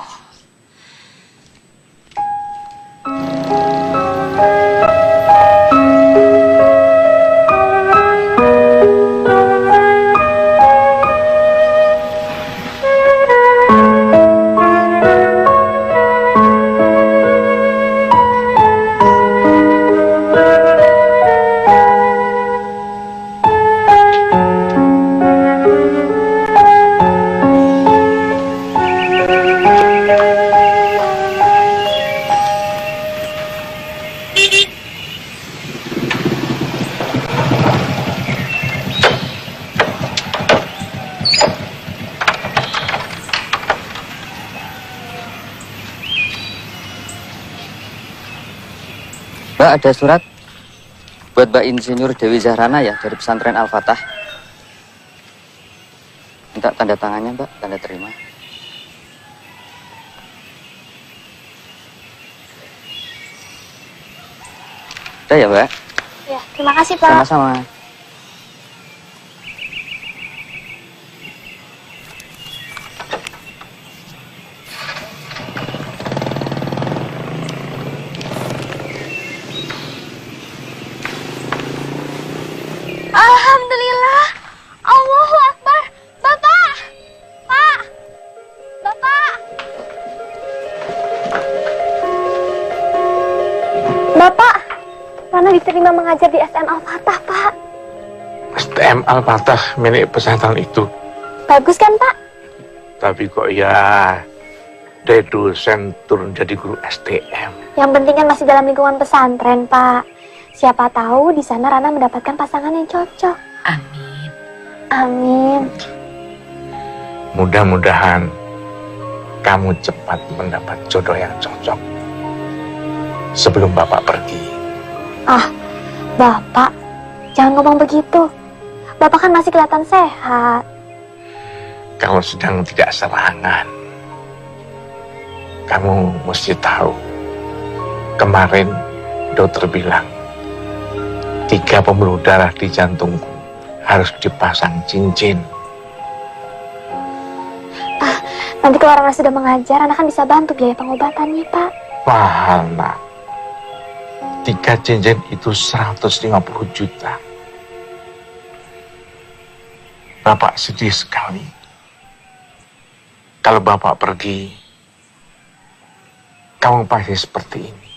Mbak, ada surat buat Mbak Insinyur Dewi Zahrana ya dari pesantren Al-Fatah. Minta tanda tangannya, Mbak, tanda terima. Udah ya, Mbak? Ya, terima kasih, Pak. Sama-sama. Bapak, Rana diterima mengajar di STM Al-Fatah, Pak. STM Al-Fatah milik pesantren itu. Bagus kan, Pak? Tapi kok ya dari dosen turun jadi guru STM. Yang penting kan masih dalam lingkungan pesantren, Pak. Siapa tahu di sana Rana mendapatkan pasangan yang cocok. Amin. Amin. Mudah-mudahan kamu cepat mendapat jodoh yang cocok sebelum Bapak pergi. Ah, Bapak, jangan ngomong begitu. Bapak kan masih kelihatan sehat. Kalau sedang tidak serangan, kamu mesti tahu. Kemarin dokter bilang 3 pembuluh darah di jantungku harus dipasang cincin. Nanti kalau Rana sudah mengajar, Rana kan bisa bantu biaya pengobatannya, Pak. Mahal, nak. 3 cincin itu 150 juta. Bapak sedih sekali. Kalau Bapak pergi, kamu pasti seperti ini.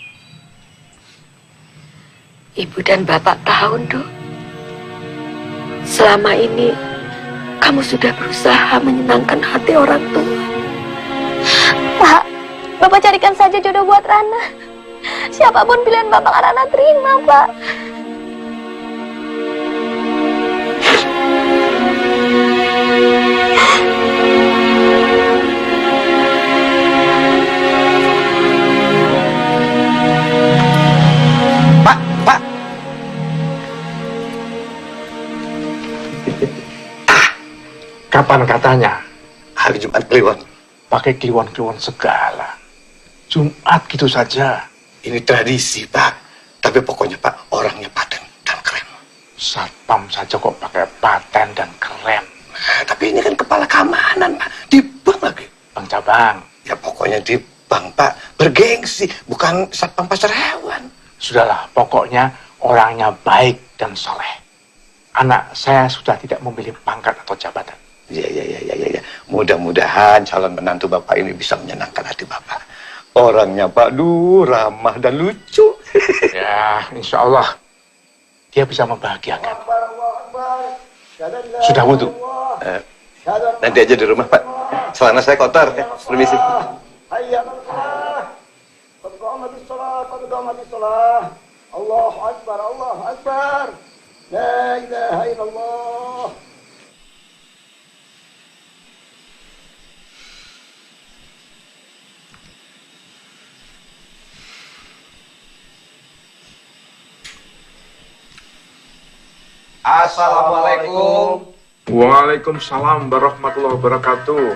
Ibu dan Bapak tahu, Dok. Selama ini kamu sudah berusaha menyenangkan hati orang tua. Pak, Bapak carikan saja jodoh buat Rana. Siapapun pilihan Bapak, Rana terima, Pak. Pak. Kapan katanya? Hari Jumat Kliwon. Pakai kliwon-kliwon segala. Jumat gitu saja. Ini tradisi, Pak. Tapi pokoknya, Pak, orangnya paten dan keren. Satpam saja kok pakai paten dan keren. Nah, tapi ini kan kepala keamanan, Pak. Di bank lagi. Bang Cabang. Ya pokoknya di bank, Pak. Bergengsi, bukan satpam pasar hewan. Sudahlah, pokoknya orangnya baik dan soleh. Anak saya sudah tidak memilih pangkat atau jabatan. Ya. Mudah-mudahan calon menantu Bapak ini bisa menyenangkan hati Bapak. Orangnya Pak ramah dan lucu. Ya, insya Allah dia bisa membahagiakan. Sudah wudhu? Nanti aja di rumah, Pak. Celana saya kotor. Permisi. Allahu Akbar, Allahu Akbar. La ilaha illallah. Assalamualaikum. Waalaikumsalam warahmatullahi wabarakatuh.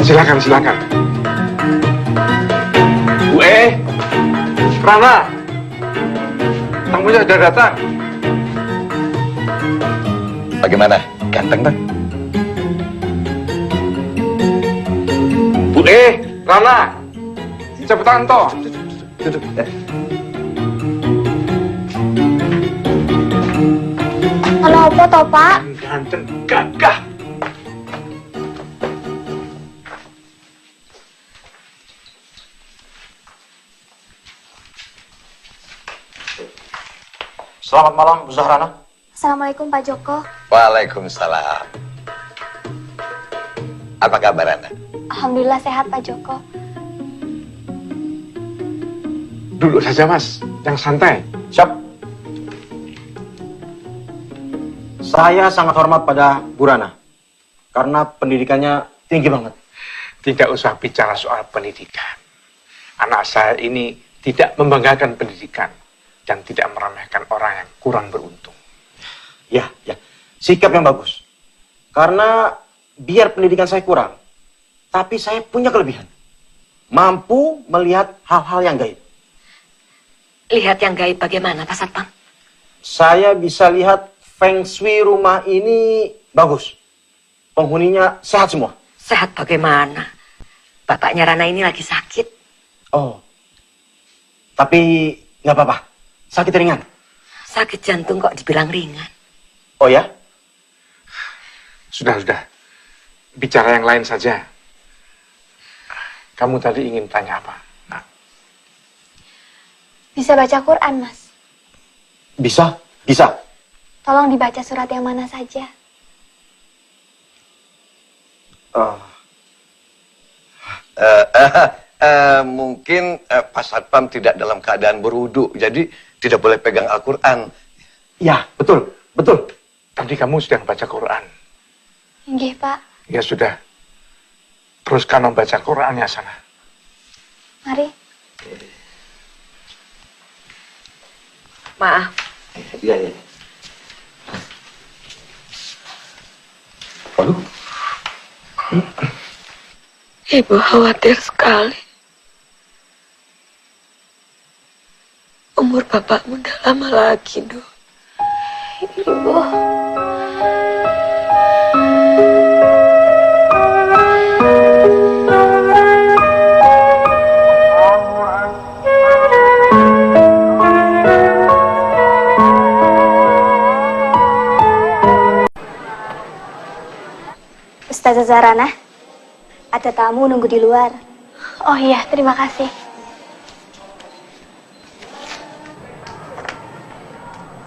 Silakan. Bu Rana, tamunya sudah datang. Bagaimana? Ganteng, Bang? Bu Rana, cepetan toh. Duduk. Kalau apa toh, Pak? Ganteng gagah. Selamat malam, Bu Zahrana. Assalamualaikum, Pak Joko. Waalaikumsalam. Apa kabar Anda? Alhamdulillah sehat, Pak Joko. Duduk saja, Mas. Yang santai. Siap. Saya sangat hormat pada Bu Rana. Karena pendidikannya tinggi banget. Tidak usah bicara soal pendidikan. Anak saya ini tidak membanggakan pendidikan. Dan tidak meremehkan orang yang kurang beruntung. Ya. Sikap yang bagus. Karena biar pendidikan saya kurang, tapi saya punya kelebihan. Mampu melihat hal-hal yang gaib. Lihat yang gaib bagaimana, Pak Satpam? Saya bisa lihat feng shui rumah ini bagus. Penghuninya sehat semua. Sehat bagaimana? Bapaknya Rana ini lagi sakit. Oh, tapi nggak apa-apa. Sakit ringan. Sakit jantung kok dibilang ringan. Oh ya? Sudah. Bicara yang lain saja. Kamu tadi ingin tanya apa? Nah, Bisa baca Quran, Mas? Bisa, bisa. Tolong dibaca surat yang mana saja. Mungkin Pak Satpam tidak dalam keadaan berwudu, jadi tidak boleh pegang Al-Quran. Ya, betul, betul. tadi kamu sedang baca Quran. Nggih, Pak. Ya sudah. Teruskan membaca Qurannya sana. Mari. Maaf. Iya, iya. Waduh. Ibu khawatir sekali. Umur bapakmu udah lama lagi, Dok. Ibu. Ustazah Zarana, ada tamu nunggu di luar. Oh iya, terima kasih.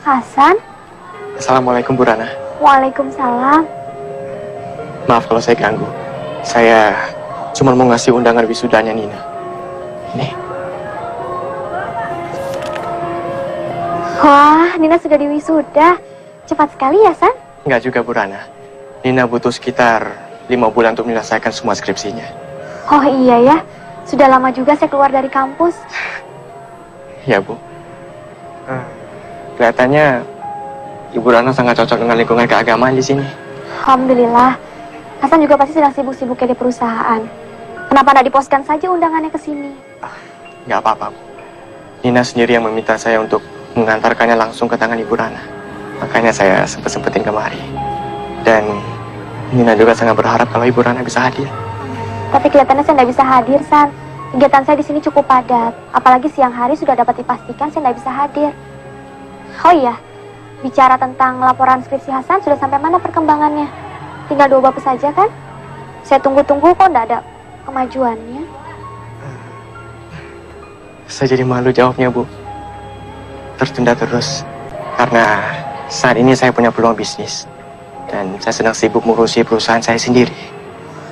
Hasan? Assalamualaikum Bu Rana. Waalaikumsalam. Maaf kalau saya ganggu. Saya cuma mau ngasih undangan wisudanya Nina. Nih. Wah, Nina sudah diwisuda. Cepat sekali ya, San? Enggak juga Bu Rana. Nina butuh sekitar 5 bulan untuk menyelesaikan semua skripsinya. Oh iya ya, sudah lama juga saya keluar dari kampus. Ya Bu. Kelihatannya Ibu Rana sangat cocok dengan lingkungan keagamaan di sini. Alhamdulillah. Hasan juga pasti sedang sibuk-sibuknya di perusahaan. Kenapa tidak diposkan saja undangannya ke sini? Nggak apa-apa, Bu. Nina sendiri yang meminta saya untuk mengantarkannya langsung ke tangan Ibu Rana. Makanya saya sempet-sempetin kemari. Dan Nina juga sangat berharap kalau Ibu Rana bisa hadir. Tapi kelihatannya saya tidak bisa hadir, San. Kegiatan saya di sini cukup padat. Apalagi siang hari sudah dapat dipastikan saya tidak bisa hadir. Oh iya, bicara tentang laporan skripsi Hasan, sudah sampai mana perkembangannya? Tinggal 2 bab saja kan? Saya tunggu-tunggu kok tidak ada kemajuannya. Saya jadi malu jawabnya, Bu. Tertunda terus. Karena saat ini saya punya peluang bisnis. Dan saya sedang sibuk mengurusi perusahaan saya sendiri.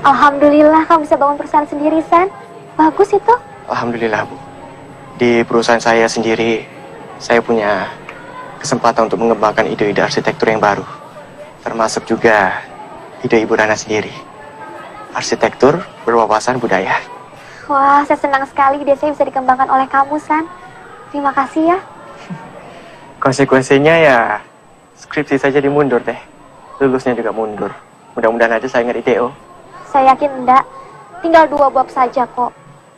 Alhamdulillah kamu bisa bangun perusahaan sendiri, San. Bagus itu. Alhamdulillah, Bu. Di perusahaan saya sendiri, saya punya kesempatan untuk mengembangkan ide-ide arsitektur yang baru. Termasuk juga ide Ibu Rana sendiri. Arsitektur berwawasan budaya. Wah, saya senang sekali ide saya bisa dikembangkan oleh kamu, San. Terima kasih ya. Konsekuensinya ya, skripsi saya jadi mundur deh. Lulusnya juga mundur. Mudah-mudahan aja saya nggak IDO. Saya yakin enggak. Tinggal 2 bab saja kok.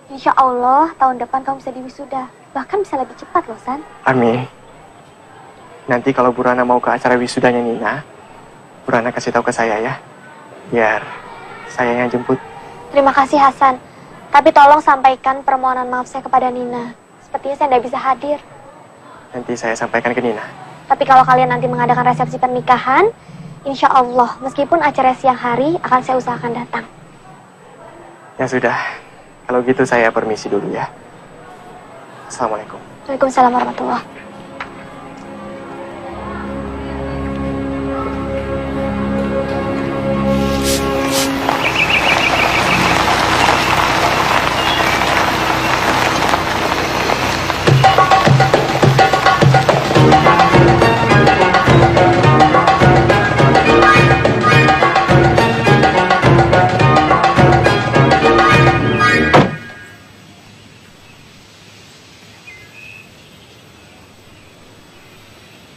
Insya Allah tahun depan kamu bisa diwisuda. Bahkan bisa lebih cepat loh, San. Amin. Nanti kalau Bu Rana mau ke acara wisudanya Nina, Bu Rana kasih tahu ke saya ya. Biar saya yang jemput. Terima kasih, Hasan. Tapi tolong sampaikan permohonan maaf saya kepada Nina. Sepertinya saya tidak bisa hadir. Nanti saya sampaikan ke Nina. Tapi kalau kalian nanti mengadakan resepsi pernikahan, insya Allah, meskipun acara siang hari, akan saya usahakan datang. Ya sudah, kalau gitu saya permisi dulu ya. Assalamualaikum. Waalaikumsalam warahmatullahi.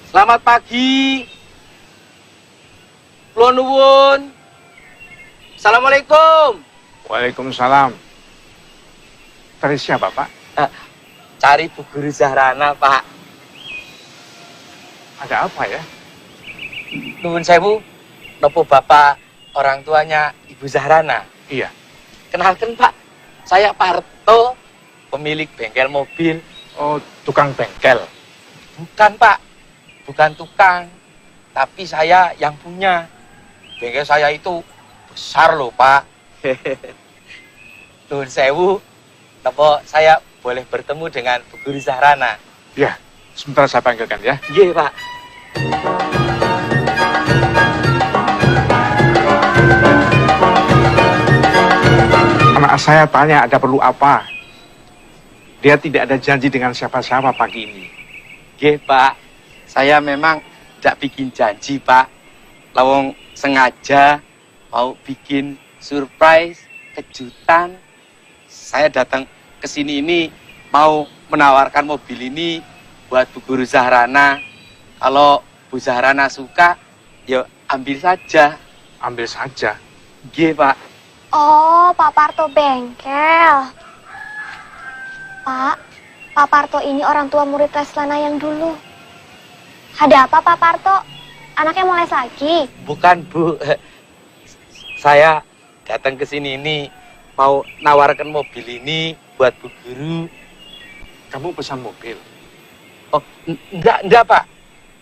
Selamat pagi. Kula nuwun. Assalamualaikum. Waalaikumsalam. Cari siapa, Pak? Cari Bu Guru Zahrana, Pak. Ada apa ya? Nuwun sewu, nopo Bapak orang tuanya Ibu Zahrana? Iya. Kenalkan, Pak. Saya Parto, pemilik bengkel mobil. Oh, tukang bengkel. Bukan, Pak. Bukan tukang, tapi saya yang punya. Bengkel saya itu besar loh, Pak. Nuhun sewu, apa saya boleh bertemu dengan Bu Guru Zahrana? Ya, sebentar saya panggilkan ya. Iya, Pak. Anak saya tanya ada perlu apa. Dia tidak ada janji dengan siapa-siapa pagi ini. Nggih, Pak. Saya memang tidak bikin janji, Pak. Lawang sengaja mau bikin surprise, kejutan. Saya datang ke sini ini mau menawarkan mobil ini buat Bu Guru Zahrana. Kalau Bu Zahrana suka, ya ambil saja. Ambil saja? Nggih, Pak. Oh, Pak Parto bengkel. Pak Parto ini orang tua murid Leslana yang dulu. Ada apa Pak Parto? Anaknya mau les lagi? Bukan, Bu. Saya datang ke sini ini mau nawarkan mobil ini buat Bu Guru. Kamu pesan mobil? Oh, enggak, Pak.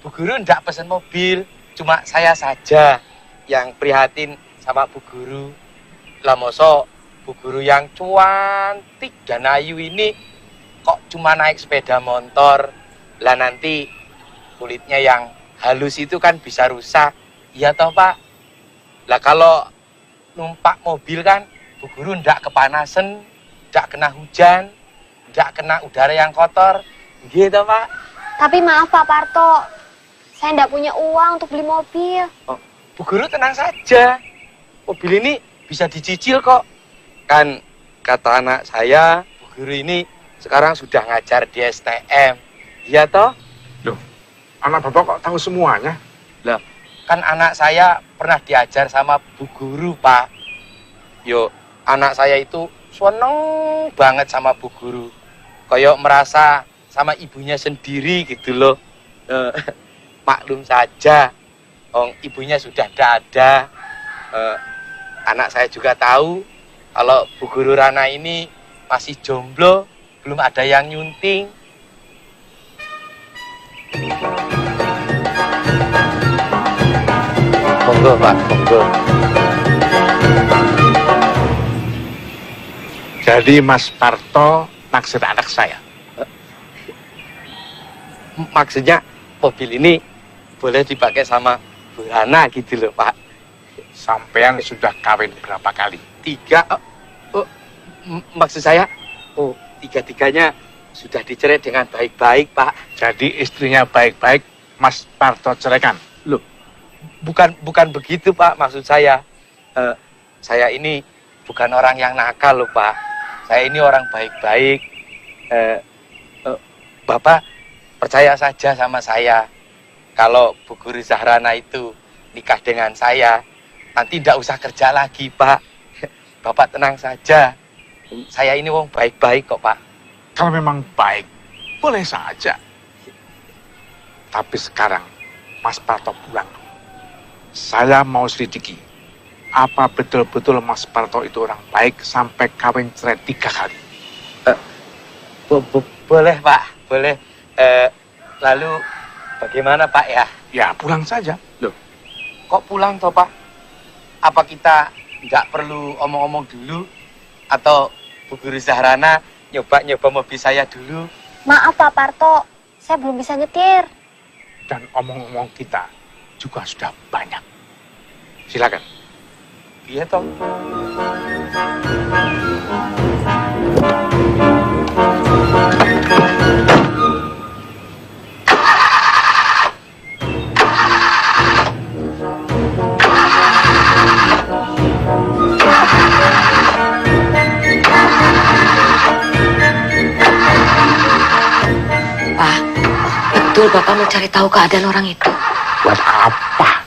Bu Guru enggak pesan mobil. Cuma saya saja yang prihatin sama Bu Guru. Lah mosok Bu Guru yang cantik dan ayu ini kok cuma naik sepeda motor. Lah nanti kulitnya yang halus itu kan bisa rusak. Iya toh, Pak? Lah kalau numpak mobil kan Bu Guru ndak kepanasan, ndak kena hujan, ndak kena udara yang kotor. Gitu, Pak. Tapi maaf Pak Parto, saya ndak punya uang untuk beli mobil. Oh, Bu Guru tenang saja. Mobil ini bisa dicicil kok. Kan kata anak saya, Bu Guru ini sekarang sudah ngajar di STM. Iya toh? Loh, anak Bapak kok tahu semuanya? Lah, kan anak saya pernah diajar sama Bu Guru, Pak. Yo, anak saya itu seneng banget sama Bu Guru. Kayak merasa sama ibunya sendiri gitu loh. Maklum saja, ibunya sudah tidak ada. Anak saya juga tahu kalau Bu Guru Rana ini masih jomblo, belum ada yang nyunting. Monggo, Pak, monggo. Jadi Mas Parto naksir anak saya? Maksudnya mobil ini boleh dipakai sama Bu Rana gitu loh, Pak. Sampean sudah kawin berapa kali? 3. Maksud saya, tiga-tiganya sudah dicerai dengan baik-baik, Pak. Jadi istrinya baik-baik, Mas Parto ceraikan? Loh, bukan begitu, Pak. Maksud saya, saya ini bukan orang yang nakal loh, Pak. Saya ini orang baik-baik. Bapak percaya saja sama saya. Kalau Bu Guru Zahrana itu nikah dengan saya, nanti tidak usah kerja lagi, Pak. Bapak tenang saja. Saya ini wong baik-baik kok, Pak. Kalau memang baik, boleh saja. Tapi sekarang, Mas Parto pulang. Saya mau selidiki. Apa betul-betul Mas Parto itu orang baik sampai kawin cerai 3 kali? Boleh, Pak. Boleh. Lalu bagaimana, Pak, ya? Ya, pulang saja. Loh, kok pulang toh, Pak? Apa kita nggak perlu omong-omong dulu? Atau Bu Guru Zahrana nyoba mobil saya dulu? Maaf Pak Parto, saya belum bisa nyetir. Dan omong-omong kita juga sudah banyak. Silakan. Iya toh. Betul Bapak mencari tahu keadaan orang itu? Buat apa?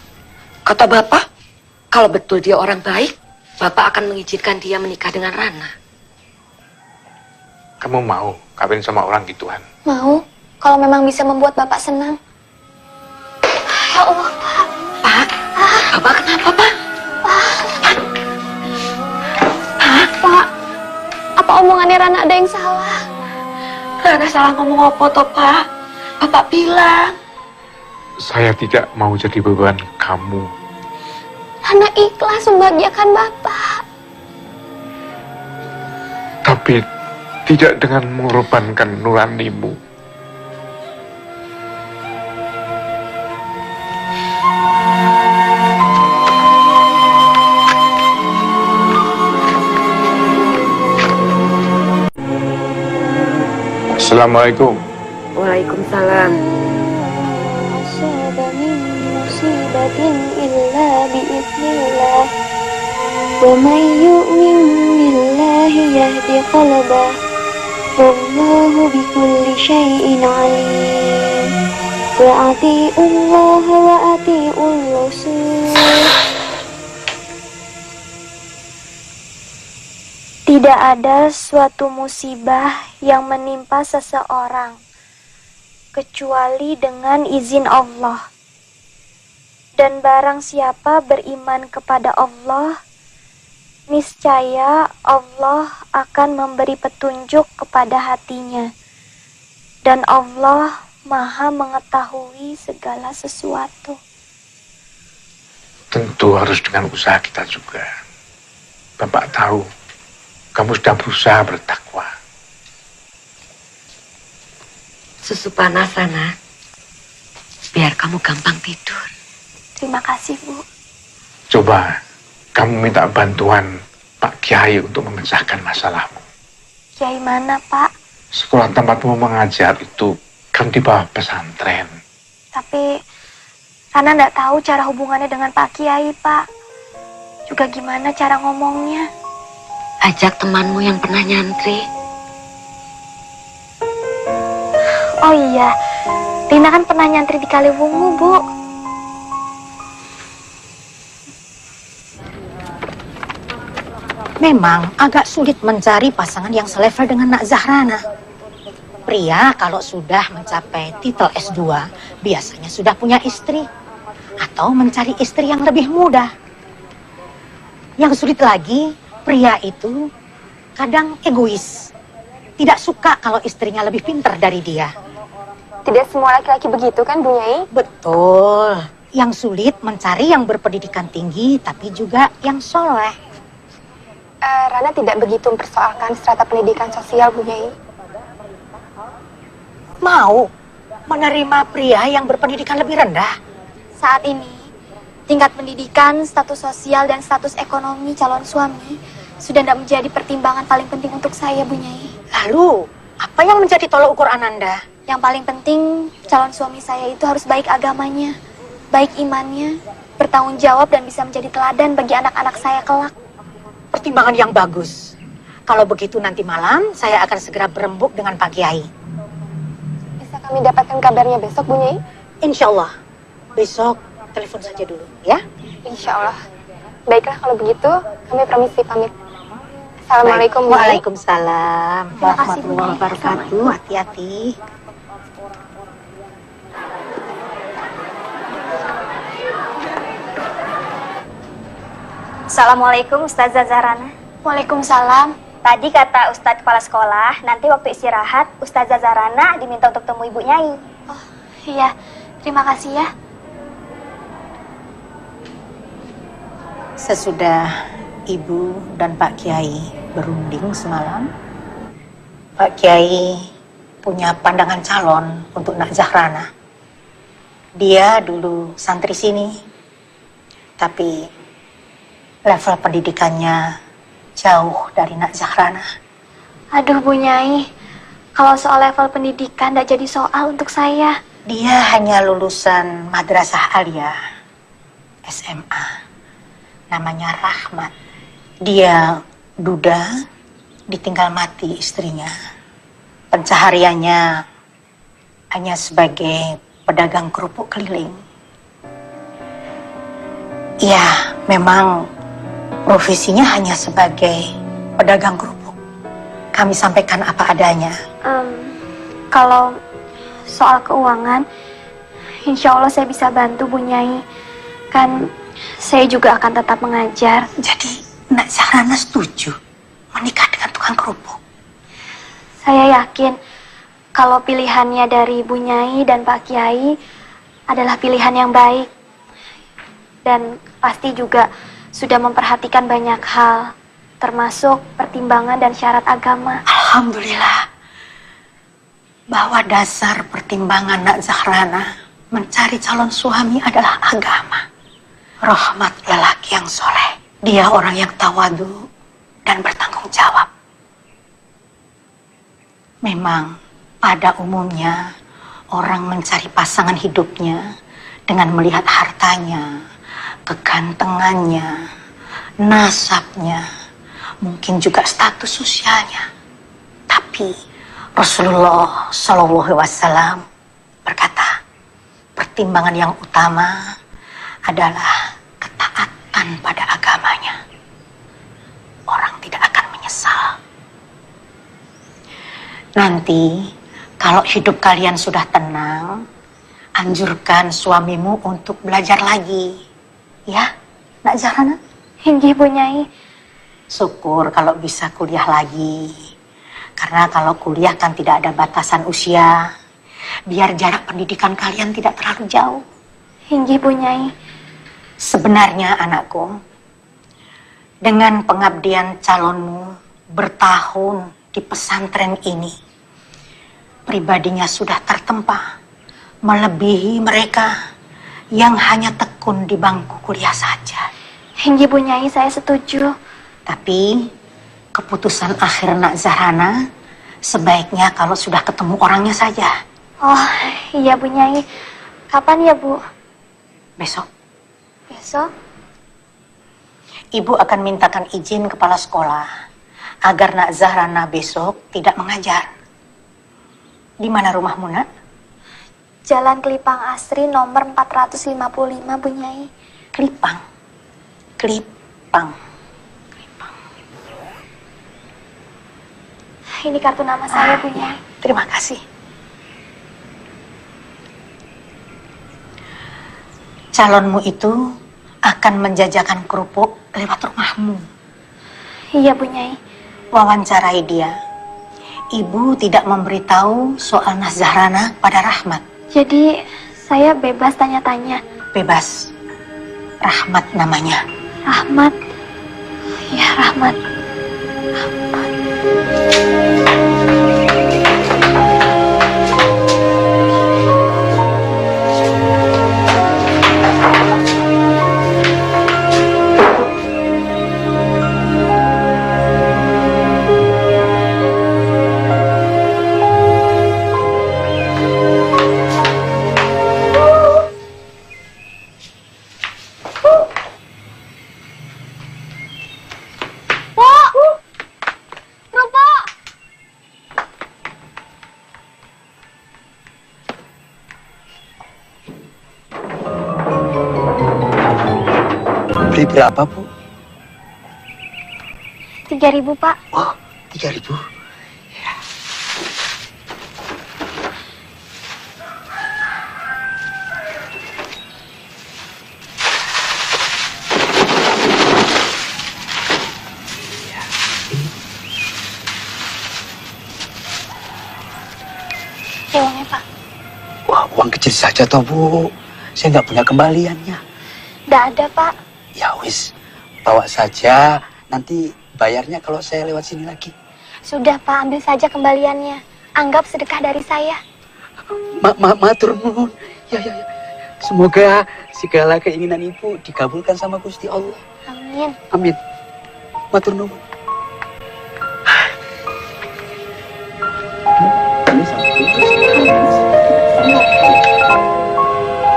Kata Bapak, kalau betul dia orang baik, Bapak akan mengizinkan dia menikah dengan Rana. Kamu mau kawin sama orang gituan? Mau, kalau memang bisa membuat Bapak senang. Ya Allah, Pak. Pak, Bapak kenapa, Pak? Pak, apa omongannya Rana ada yang salah? Rana salah ngomong apa toh, Pak? Bapak bilang. Saya tidak mau jadi beban kamu. Rana ikhlas membahagiakan Bapak. tapi tidak dengan mengorbankan nuranimu. Assalamualaikum. Waalaikumsalam. Asaba min musibatin illa biiznillah. Wa may yu'min billahi yahdi qalbah. Wallahu bikulli syai'in alim. Wa ati'ullah wa ati'ur rasul. Tidak ada suatu musibah yang menimpa seseorang kecuali dengan izin Allah. Dan barang siapa beriman kepada Allah, niscaya Allah akan memberi petunjuk kepada hatinya. Dan Allah Maha mengetahui segala sesuatu. Tentu harus dengan usaha kita juga. Bapak tahu kamu sudah berusaha bertakwa. Susu panas sana, biar kamu gampang tidur. Terima kasih, Bu. Coba kamu minta bantuan Pak Kiai untuk memecahkan masalahmu. Kiai mana, Pak? Sekolah tempatmu mengajar itu kan di bawah pesantren. Tapi Rana nggak tahu cara hubungannya dengan Pak Kiai, Pak. Juga gimana cara ngomongnya. Ajak temanmu yang pernah nyantri. Oh iya, Rina kan pernah nyantri di Kaliwungu, Bu. Memang agak sulit mencari pasangan yang selevel dengan Nak Zahrana. Pria kalau sudah mencapai titel S2 biasanya sudah punya istri. Atau mencari istri yang lebih muda. Yang sulit lagi, pria itu kadang egois. Tidak suka kalau istrinya lebih pintar dari dia. Tidak semua laki-laki begitu kan, Bu Nyai? Betul. Yang sulit mencari yang berpendidikan tinggi tapi juga yang soleh. Rana tidak begitu mempersoalkan strata pendidikan sosial, Bu Nyai. Mau menerima pria yang berpendidikan lebih rendah? Saat ini, tingkat pendidikan, status sosial, dan status ekonomi calon suami sudah tidak menjadi pertimbangan paling penting untuk saya, Bu Nyai. Lalu, apa yang menjadi tolok ukur Ananda? Yang paling penting, calon suami saya itu harus baik agamanya, baik imannya, bertanggung jawab, dan bisa menjadi teladan bagi anak-anak saya kelak. Pertimbangan yang bagus. Kalau begitu nanti malam, saya akan segera berembuk dengan Pak Kiai. Bisa kami dapatkan kabarnya besok, Bu Nyai? Insya Allah. Besok telepon saja dulu, ya? Insya Allah. Baiklah kalau begitu, kami permisi pamit. Assalamualaikum, Bu Nyai. Waalaikumsalam warahmatullahi wabarakatuh. Hati-hati. Assalamualaikum Ustazah Zahrana. Waalaikumsalam. Tadi kata Ustadz kepala sekolah, nanti waktu istirahat Ustazah Zahrana diminta untuk temui Ibu Nyai. Oh iya, terima kasih ya. Sesudah Ibu dan Pak Kiai berunding semalam, Pak Kiai punya pandangan calon untuk Nak Zahrana. Dia dulu santri sini, tapi level pendidikannya jauh dari Nak Zahrana. Aduh Bu Nyai, kalau soal level pendidikan tidak jadi soal untuk saya. Dia hanya lulusan Madrasah Aliyah SMA. Namanya Rahmat. Dia duda, ditinggal mati istrinya. Pencahariannya hanya sebagai pedagang kerupuk keliling. Ya, memang profesinya hanya sebagai pedagang kerupuk. Kami sampaikan apa adanya. Kalau soal keuangan, insya Allah saya bisa bantu Bu Nyai. Kan saya juga akan tetap mengajar. Jadi Nak Zahrana setuju menikah dengan tukang kerupuk? Saya yakin kalau pilihannya dari Bu Nyai dan Pak Kiai adalah pilihan yang baik. Dan pasti juga sudah memperhatikan banyak hal. termasuk pertimbangan dan syarat agama. Alhamdulillah, bahwa dasar pertimbangan Nak Zahrana mencari calon suami adalah agama. Rahmat lelaki yang soleh. Dia orang yang tawadu dan bertanggung jawab. Memang pada umumnya orang mencari pasangan hidupnya dengan melihat hartanya, kegantengannya, nasabnya, mungkin juga status sosialnya. Tapi Rasulullah SAW berkata, pertimbangan yang utama adalah ketaatan pada agamanya. Orang tidak akan menyesal. Nanti kalau hidup kalian sudah tenang, anjurkan suamimu untuk belajar lagi. Ya, Nak Zahrana? Inggih Bu Nyai. Syukur kalau bisa kuliah lagi. Karena kalau kuliah kan tidak ada batasan usia. Biar jarak pendidikan kalian tidak terlalu jauh. Inggih Bu Nyai. Sebenarnya anakku, dengan pengabdian calonmu bertahun di pesantren ini, pribadinya sudah tertempa, melebihi mereka yang hanya tekun di bangku kuliah saja. Inggih Bu Nyai, saya setuju. Tapi keputusan akhir Nak Zahrana sebaiknya kalau sudah ketemu orangnya saja. Oh iya Bu Nyai. Kapan ya Bu? Besok. Besok? Ibu akan mintakan izin kepala sekolah agar Nak Zahrana besok tidak mengajar. Di mana rumahmu, Nak? Jalan Kelipang Asri nomor 455 Bu Nyai. Kelipang. Kelipang. Ini kartu nama saya Bu Nyai. Terima kasih. Calonmu itu akan menjajakan kerupuk lewat rumahmu. Iya Bu Nyai. Wawancarai dia. Ibu tidak memberitahu soal Nak Zahrana pada Rahmat. Jadi saya bebas tanya-tanya. Bebas. Rahmat namanya. Rahmat. Ya Rahmat. Rahmat. Beli berapa, Bu? 3.000 Pak. Oh, 3.000. Ya uangnya Pak. Wah, uang kecil saja toh, Bu. Saya nggak punya kembaliannya. Nggak ada Pak. Ya wis, bawa saja. Nanti bayarnya kalau saya lewat sini lagi. Sudah Pak, ambil saja kembaliannya. Anggap sedekah dari saya. Matur nuwun. Ya. Semoga segala keinginan Ibu dikabulkan sama Gusti Allah. Amin. Amin. Matur nuwun.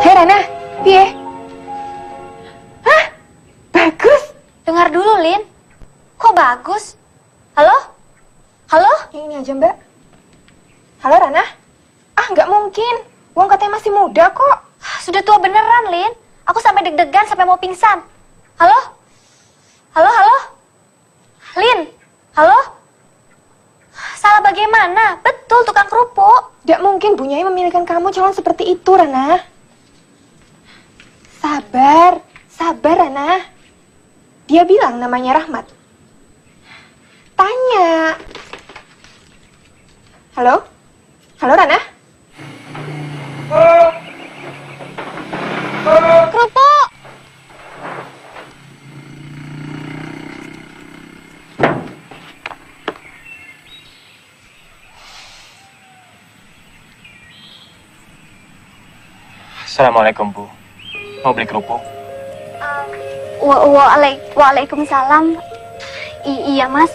Hei Rana, piye? Hah? Bagus. Dengar dulu, Lin. Kok bagus? Halo? Halo? Ini aja, Mbak. Halo, Rana? Ah, nggak mungkin. Wong katanya masih muda kok. Sudah tua beneran, Lin. Aku sampai deg-degan sampai mau pingsan. Halo? Halo? Lin? Halo? Salah bagaimana? Betul, tukang kerupuk. Nggak mungkin Bu Nyai memilihkan kamu calon seperti itu, Rana. Sabar, Rana. Dia bilang namanya Rahmat. Tanya. Halo? Halo, Rana? Kerupuk! Assalamualaikum, Bu. Mau beli kerupuk? Waalaikumsalam. Iya, Mas.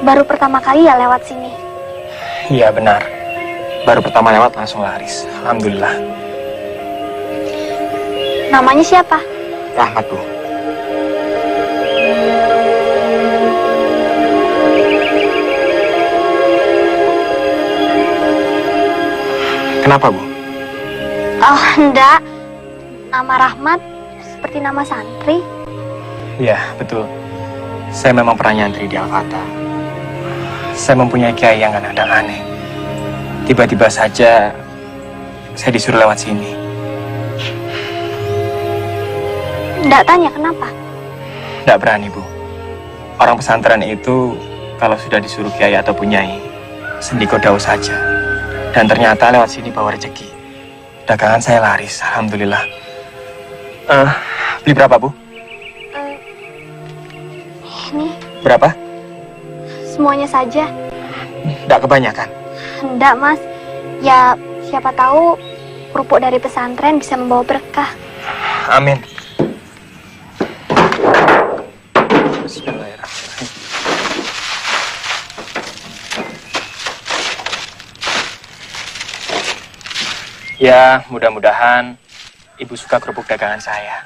Baru pertama kali ya lewat sini. Iya, benar. Baru pertama lewat langsung laris. Alhamdulillah. Namanya siapa? Rahmat, Bu. Kenapa, Bu? Oh, enggak. Nama Rahmat seperti nama santri. Iya, betul. Saya memang pernah nyantri di Al-Fatah. Saya mempunyai kiai yang kadang-kadang aneh. Tiba-tiba saja saya disuruh lewat sini. Enggak tanya kenapa? Tidak berani, Bu. Orang pesantren itu kalau sudah disuruh kiai atau punyai, sendiko dawuh saja. Dan ternyata lewat sini bawa rezeki. Dagangan saya laris, alhamdulillah. Beli berapa, Bu? Ini Berapa? semuanya saja. Tidak kebanyakan. Enggak, Mas. Ya, siapa tahu kerupuk dari pesantren bisa membawa berkah. Amin. Bismillahirrahmanirrahim. Ya, mudah-mudahan Ibu suka kerupuk dagangan saya.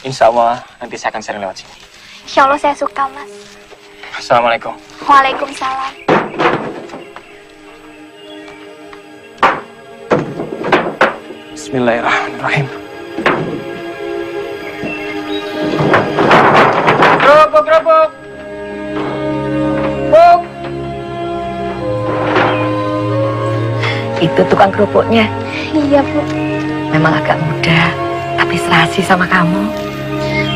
Insya Allah nanti saya akan sering lewat sini. Insya Allah saya suka, Mas. Assalamualaikum. Waalaikumsalam. Bismillahirrahmanirrahim. Kerupuk. Buk. Itu tukang kerupuknya. Iya, Bu. Memang agak muda, tapi serasi sama kamu.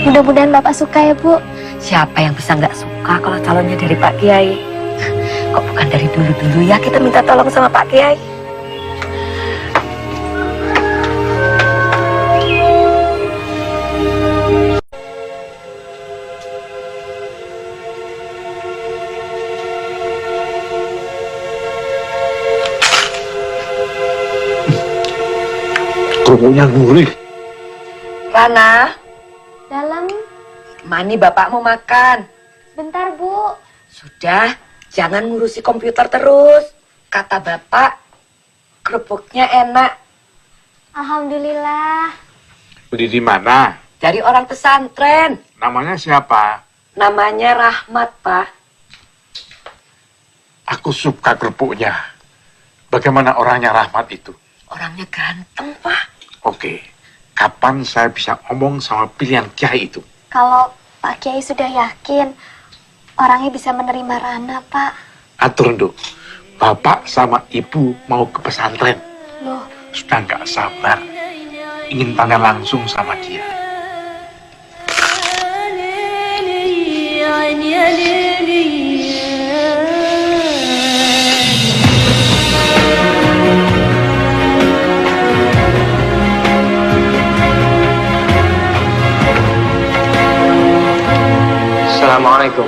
Mudah-mudahan Bapak suka ya, Bu. Siapa yang bisa nggak suka kalau calonnya dari Pak Kiai? Kok bukan dari dulu-dulu ya kita minta tolong sama Pak Kiai? Kerupuknya gurih. Rana, Dalam. Mani bapakmu makan. Bentar, Bu. Sudah, jangan ngurusi komputer terus. Kata bapak, kerupuknya enak. Alhamdulillah. Beli di mana? Dari orang pesantren. Namanya siapa? Namanya Rahmat, Pak. Aku suka kerupuknya. Bagaimana orangnya Rahmat itu? Orangnya ganteng, Pak. Oke, kapan saya bisa ngomong sama pilihan kiai itu? Kalau Pak Kiai sudah yakin orangnya bisa menerima Rana, Pak. Atur, Nduk. Bapak sama Ibu mau ke pesantren. Loh, Sudah nggak sabar. Ingin tanya langsung sama dia. Assalamualaikum.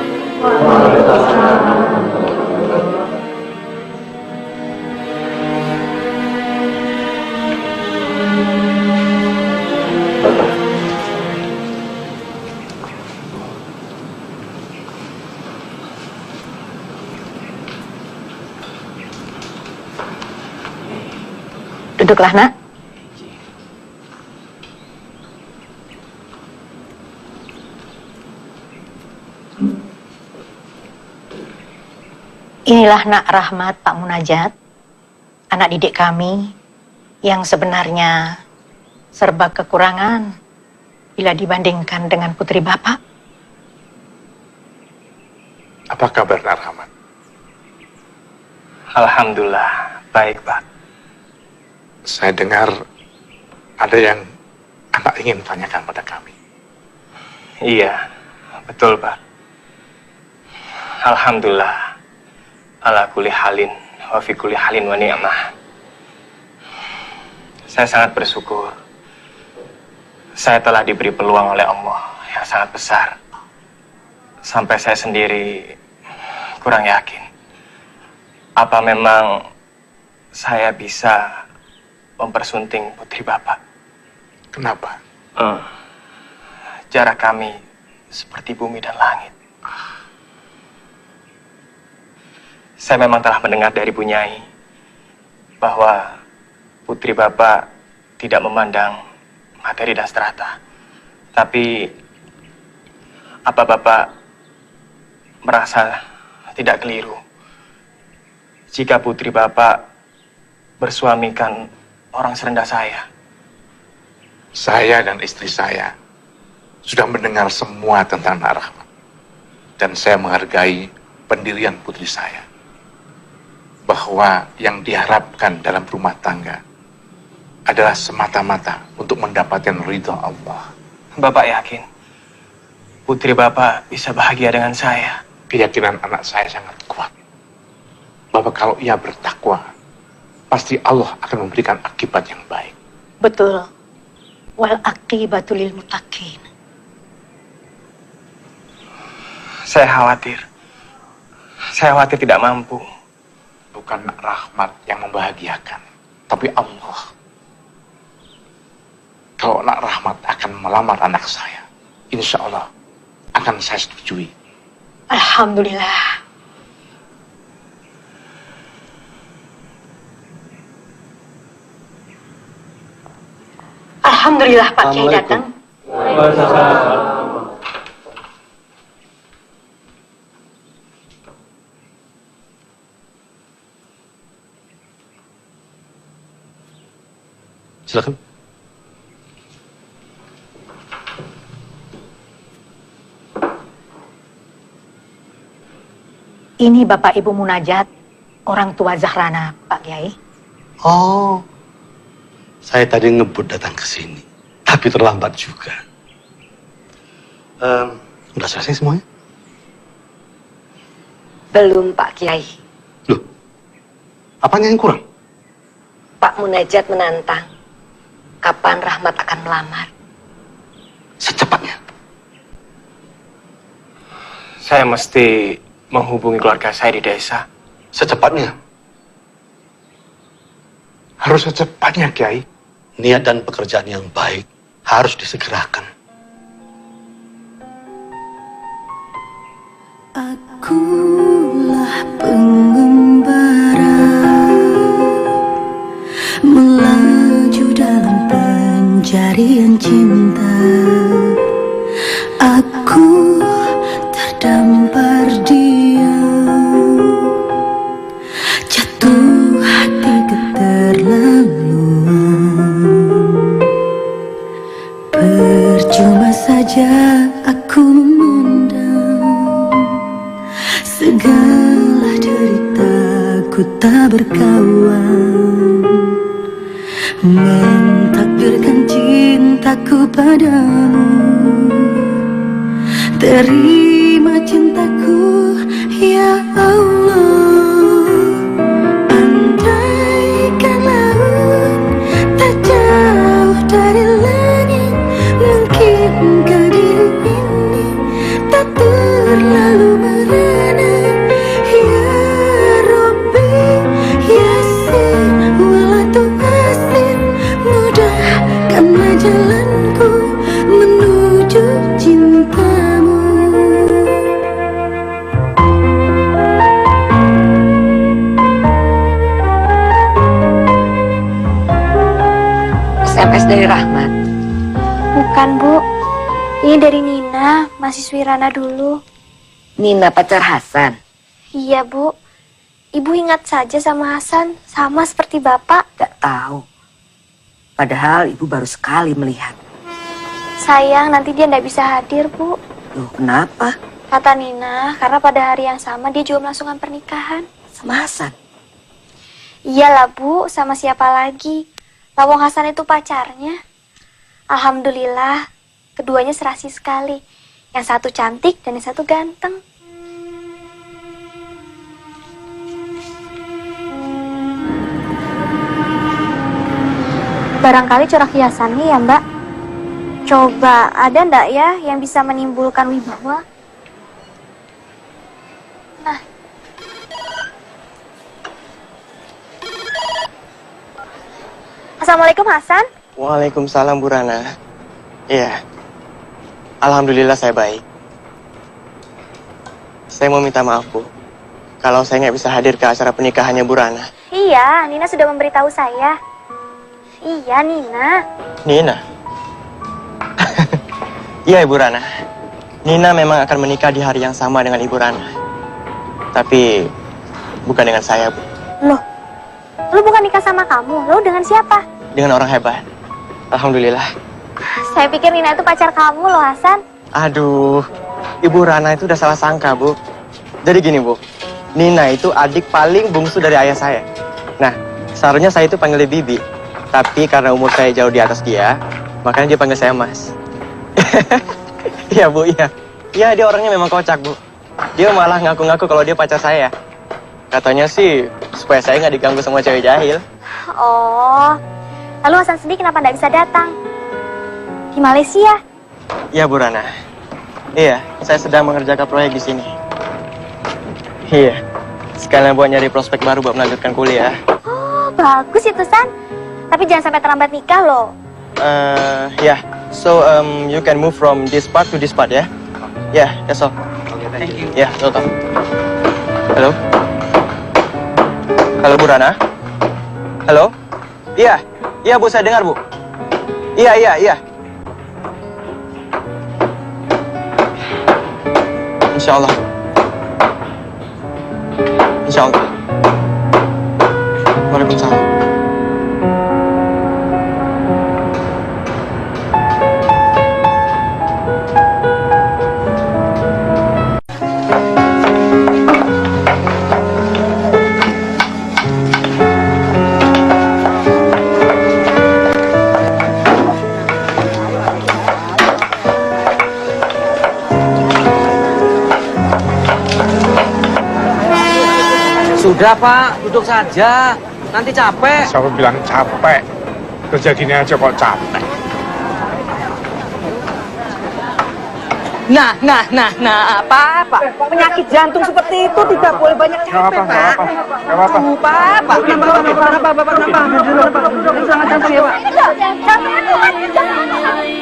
Duduklah, Nak. Inilah Nak Rahmat Pak Munajat, anak didik kami yang sebenarnya serba kekurangan bila dibandingkan dengan putri Bapak. Apa kabar Nak Rahmat? Alhamdulillah, baik, Pak. Saya dengar ada yang anak ingin tanyakan pada kami. Iya, betul, Pak. Alhamdulillah. Ala kulli halin wa fi kulli halin wa ni'mah. Saya sangat bersyukur. Saya telah diberi peluang oleh Allah yang sangat besar. Sampai saya sendiri kurang yakin. Apa memang saya bisa mempersunting putri Bapak? Kenapa? Jarak kami seperti bumi dan langit. Saya memang telah mendengar dari Bu Nyai bahwa putri Bapak tidak memandang materi dan strata. Tapi apa Bapak merasa tidak keliru jika putri Bapak bersuamikan orang serendah saya? Saya dan istri saya sudah mendengar semua tentang Nak Rahmat. Dan saya menghargai pendirian putri saya. Bahwa yang diharapkan dalam rumah tangga adalah semata-mata untuk mendapatkan ridha Allah. Bapak yakin putri Bapak bisa bahagia dengan saya? Keyakinan anak saya sangat kuat. Bahwa kalau ia bertakwa, pasti Allah akan memberikan akibat yang baik. Betul. Wal aqibatu lil muttaqin. Saya khawatir tidak mampu. Bukan Nak Rahmat yang membahagiakan, tapi Allah. Kalau Nak Rahmat akan melamar anak saya, insya Allah akan saya setujui. Alhamdulillah. Alhamdulillah Pak Kiai datang. Silakan. Ini Bapak Ibu Munajat, orang tua Zahrana, Pak Kiai. Oh, saya tadi ngebut datang ke sini, tapi terlambat juga. Udah selesai semuanya? Belum Pak Kiai. Apanya yang kurang? Pak Munajat menantang. Kapan Rahmat akan melamar? Secepatnya. Saya mesti menghubungi keluarga saya di desa. Secepatnya. Harus secepatnya, Kiai. Niat dan pekerjaan yang baik harus disegerakan. Akulah pengembara melaju dalam pencarian cinta. Aku terdampar diam, jatuh hati keterlaluan. Percuma saja aku memendam segala deritaku tak berkawan, mentakdirkan cintaku padamu. Terima cintaku ya Allah. Andaikan laut tak jauh dari langit, mungkinkah diri ini tak terlalu merana. Ya Rabbi Yasin wala tu'asir, mudahkanlah jalanku menuju cintamu. SMS dari Rahmat. Bukan, Bu. Ini dari Nina, mahasiswi Rana dulu. Nina pacar Hasan. Iya, Bu. Ibu ingat saja sama Hasan, sama seperti Bapak. Gak tahu. Padahal ibu baru sekali melihat. Sayang, nanti dia nggak bisa hadir, Bu. Loh, kenapa? Kata Nina, karena pada hari yang sama dia juga melangsungkan pernikahan. Sama Hasan? Iyalah, Bu. Sama siapa lagi? Lawang Hasan itu pacarnya. Alhamdulillah, keduanya serasi sekali. Yang satu cantik dan yang satu ganteng. Barangkali corak hiasannya ya, Mbak. Coba, ada ndak ya yang bisa menimbulkan wibawa? Nah, Assalamualaikum Hasan. Waalaikumsalam Bu Rana. Iya. Alhamdulillah saya baik. Saya mau minta maaf Bu, kalau saya nggak bisa hadir ke acara pernikahannya Bu Rana. Iya, Nina sudah memberitahu saya. Iya, Nina. Nina? Iya Ibu Rana. Nina memang akan menikah di hari yang sama dengan Ibu Rana. Tapi bukan dengan saya Bu. Loh, lu bukan nikah sama kamu, lu dengan siapa? Dengan orang hebat. Alhamdulillah. Saya pikir Nina itu pacar kamu loh, Hasan. Aduh, Ibu Rana itu udah salah sangka Bu. Jadi gini Bu, Nina itu adik paling bungsu dari ayah saya. Nah, seharusnya saya itu panggilnya Bibi. Tapi karena umur saya jauh di atas dia, makanya dia panggil saya Mas. Iya Bu, iya. Iya, dia orangnya memang kocak Bu. Dia malah ngaku-ngaku kalau dia pacar saya. Katanya sih supaya saya nggak diganggu sama cewek jahil. Oh, lalu Hasan sendiri kenapa nggak bisa datang? Di Malaysia? Iya Bu Rana. Iya, saya sedang mengerjakan proyek di sini. Iya, sekalian buat nyari prospek baru buat melanjutkan kuliah. Oh, bagus itu San. Tapi jangan sampai terlambat nikah loh. Yeah. So you can move from this part to this part ya. Yeah, that's all. Okay, thank you. Yeah, welcome. Halo. Halo Bu Rana. Halo. Iya, iya Bu, saya dengar Bu. Iya. Insya Allah. Waalaikumsalam. Sudah Pak, duduk saja. Nanti capek. Siapa bilang capek? Kerja gini aja kok capek. Nah, Pak. Penyakit jantung seperti itu tidak boleh banyak capek, Pak. Gak apa-apa. Pak.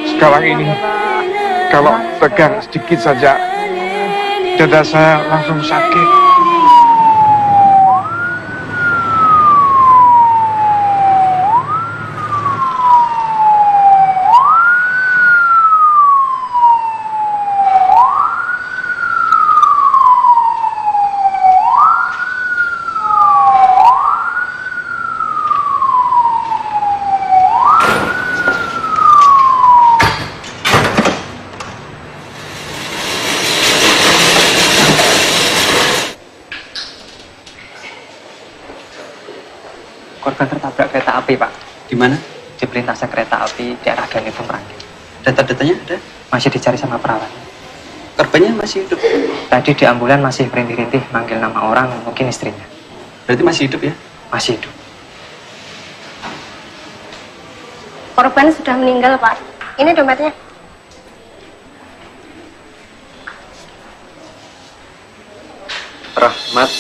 Sekarang ini, kalau tegang sedikit saja, dada saya langsung sakit. Korban tertabrak kereta api, Pak. Di mana? Di pelintasan kereta api daerah Ganipung Merangin. Data-datanya ada? Masih dicari sama perawat. Korbannya masih hidup? Tadi di ambulan masih merintih-rintih manggil nama orang, mungkin istrinya. Berarti masih hidup ya? Masih hidup. Korban sudah meninggal, Pak. Ini dompetnya. Rahmat.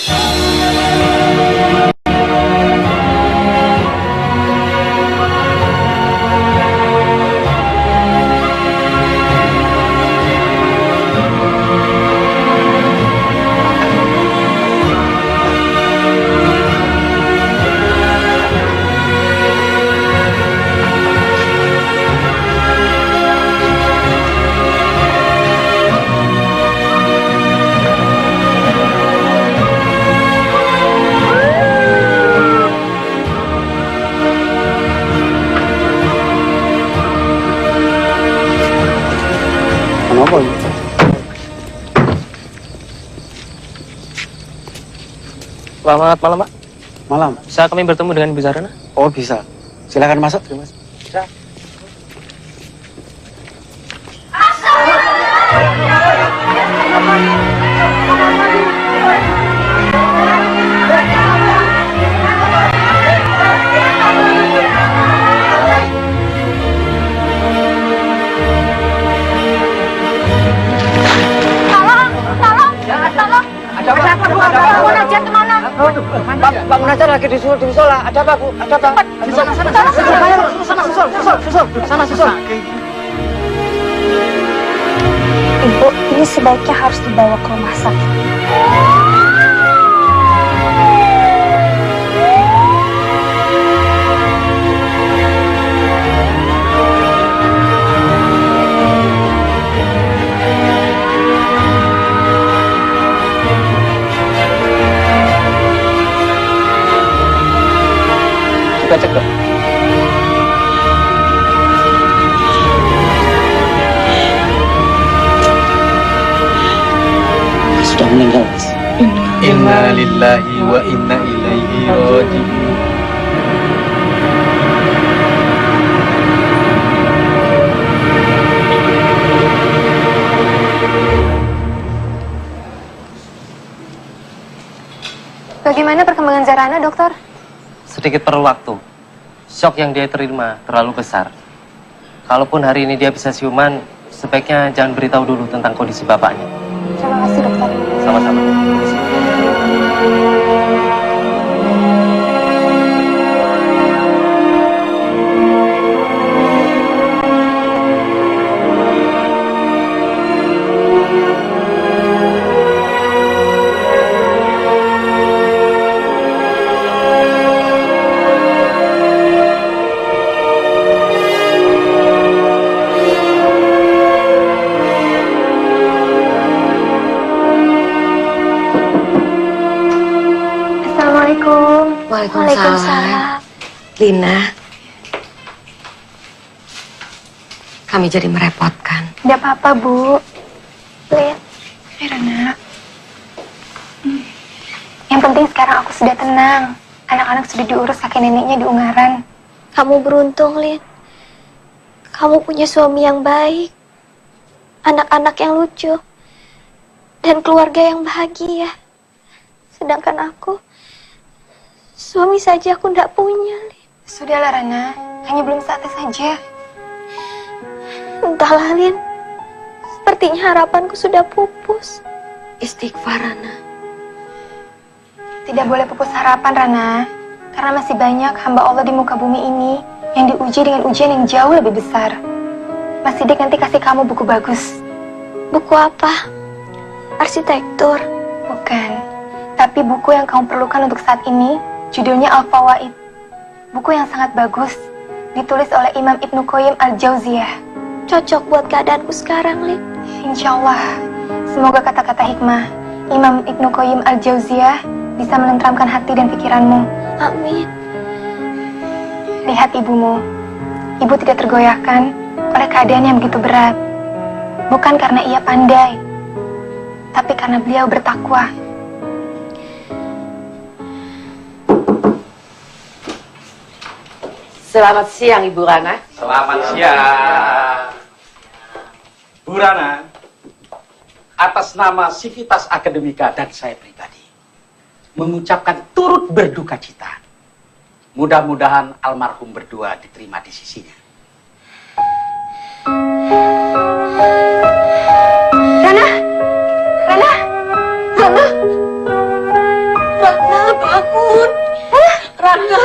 Kenapa? Selamat malam, Pak. Malam. Bisa kami bertemu dengan Bu Zahrana? Oh, bisa. Silakan masuk. Terima kasih. Pak Munajat lagi disuruh musola. Ada apa, Bu? Ada apa? Sana, susul. Ibu, ini sebaiknya harus dibawa ke rumah sakit. Kita cek, Dok. Sudah meninggal, Mas. Inna lillahi wa inna ilaihi raji'un. Bagaimana perkembangan Zahrana, dokter? Sedikit perlu waktu. Shock yang dia terima terlalu besar. Kalaupun hari ini dia bisa siuman, sebaiknya jangan beritahu dulu tentang kondisi bapaknya. Terima kasih, dokter. Sama-sama. Waalaikumsalam. Lina, kami jadi merepotkan. Tidak apa-apa, Bu. Lin, Rana. Yang penting sekarang aku sudah tenang. Anak-anak sudah diurus kakek neneknya di Ungaran. Kamu beruntung, Lin. Kamu punya suami yang baik, anak-anak yang lucu, dan keluarga yang bahagia. Sedangkan aku, suami saja aku tidak punya, Lin. Sudahlah, Rana. Hanya belum saatnya saja. Entahlah, Lin. Sepertinya harapanku sudah pupus. Istighfar, Rana. Tidak boleh pupus harapan, Rana. Karena masih banyak hamba Allah di muka bumi ini yang diuji dengan ujian yang jauh lebih besar. Mas Sidik nanti kasih kamu buku bagus. Buku apa? Arsitektur? Bukan. Tapi buku yang kamu perlukan untuk saat ini, judulnya Al-Fawaid. Buku yang sangat bagus, ditulis oleh Imam Ibnu Qayyim Al-Jauziyah. Cocok buat keadaanku sekarang, Lin. Insya Allah. Semoga kata-kata hikmah Imam Ibnu Qayyim Al-Jauziyah bisa menenteramkan hati dan pikiranmu. Amin. Lihat ibumu. Ibu tidak tergoyahkan oleh keadaan yang begitu berat. Bukan karena ia pandai, tapi karena beliau bertakwa. Selamat siang, Ibu Rana. Selamat siang. Bu Rana, atas nama Civitas Akademika dan saya pribadi, mengucapkan turut berduka cita. Mudah-mudahan almarhum berdua diterima di sisinya. Rana! Rana! Rana! Rana, bangun! Rana!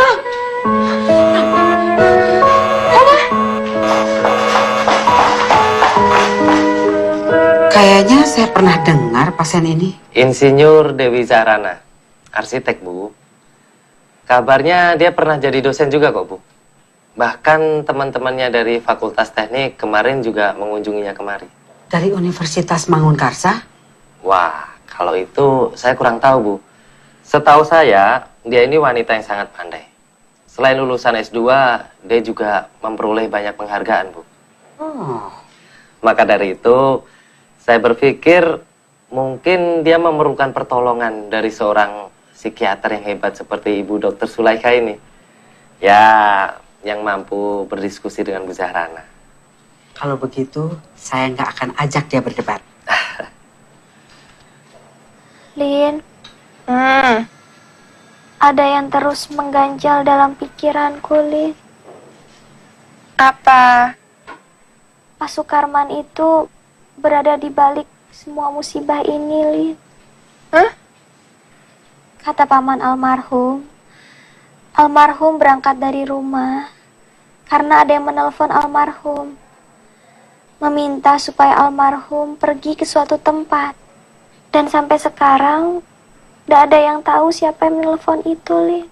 Kayaknya saya pernah dengar pasien ini. Insinyur Dewi Zahrana, arsitek, Bu. Kabarnya dia pernah jadi dosen juga kok, Bu. Bahkan teman-temannya dari Fakultas Teknik kemarin juga mengunjunginya kemari. Dari Universitas Mangunkarsa? Wah, kalau itu saya kurang tahu, Bu. Setahu saya, dia ini wanita yang sangat pandai. Selain lulusan S2, dia juga memperoleh banyak penghargaan, Bu. Oh. Maka dari itu, saya berpikir mungkin dia memerlukan pertolongan dari seorang psikiater yang hebat seperti Ibu Dr. Sulaika ini. Ya, yang mampu berdiskusi dengan Bu Zahrana. Kalau begitu, saya nggak akan ajak dia berdebat. Lin, ada yang terus mengganjal dalam pikiranku, Lin. Apa? Pak Sukarman itu berada di balik semua musibah ini, Lin. Hah? Kata paman almarhum, Almarhum berangkat dari rumah karena ada yang menelpon almarhum, meminta supaya almarhum pergi ke suatu tempat. Dan sampai sekarang tidak ada yang tahu siapa yang menelpon itu, Lin.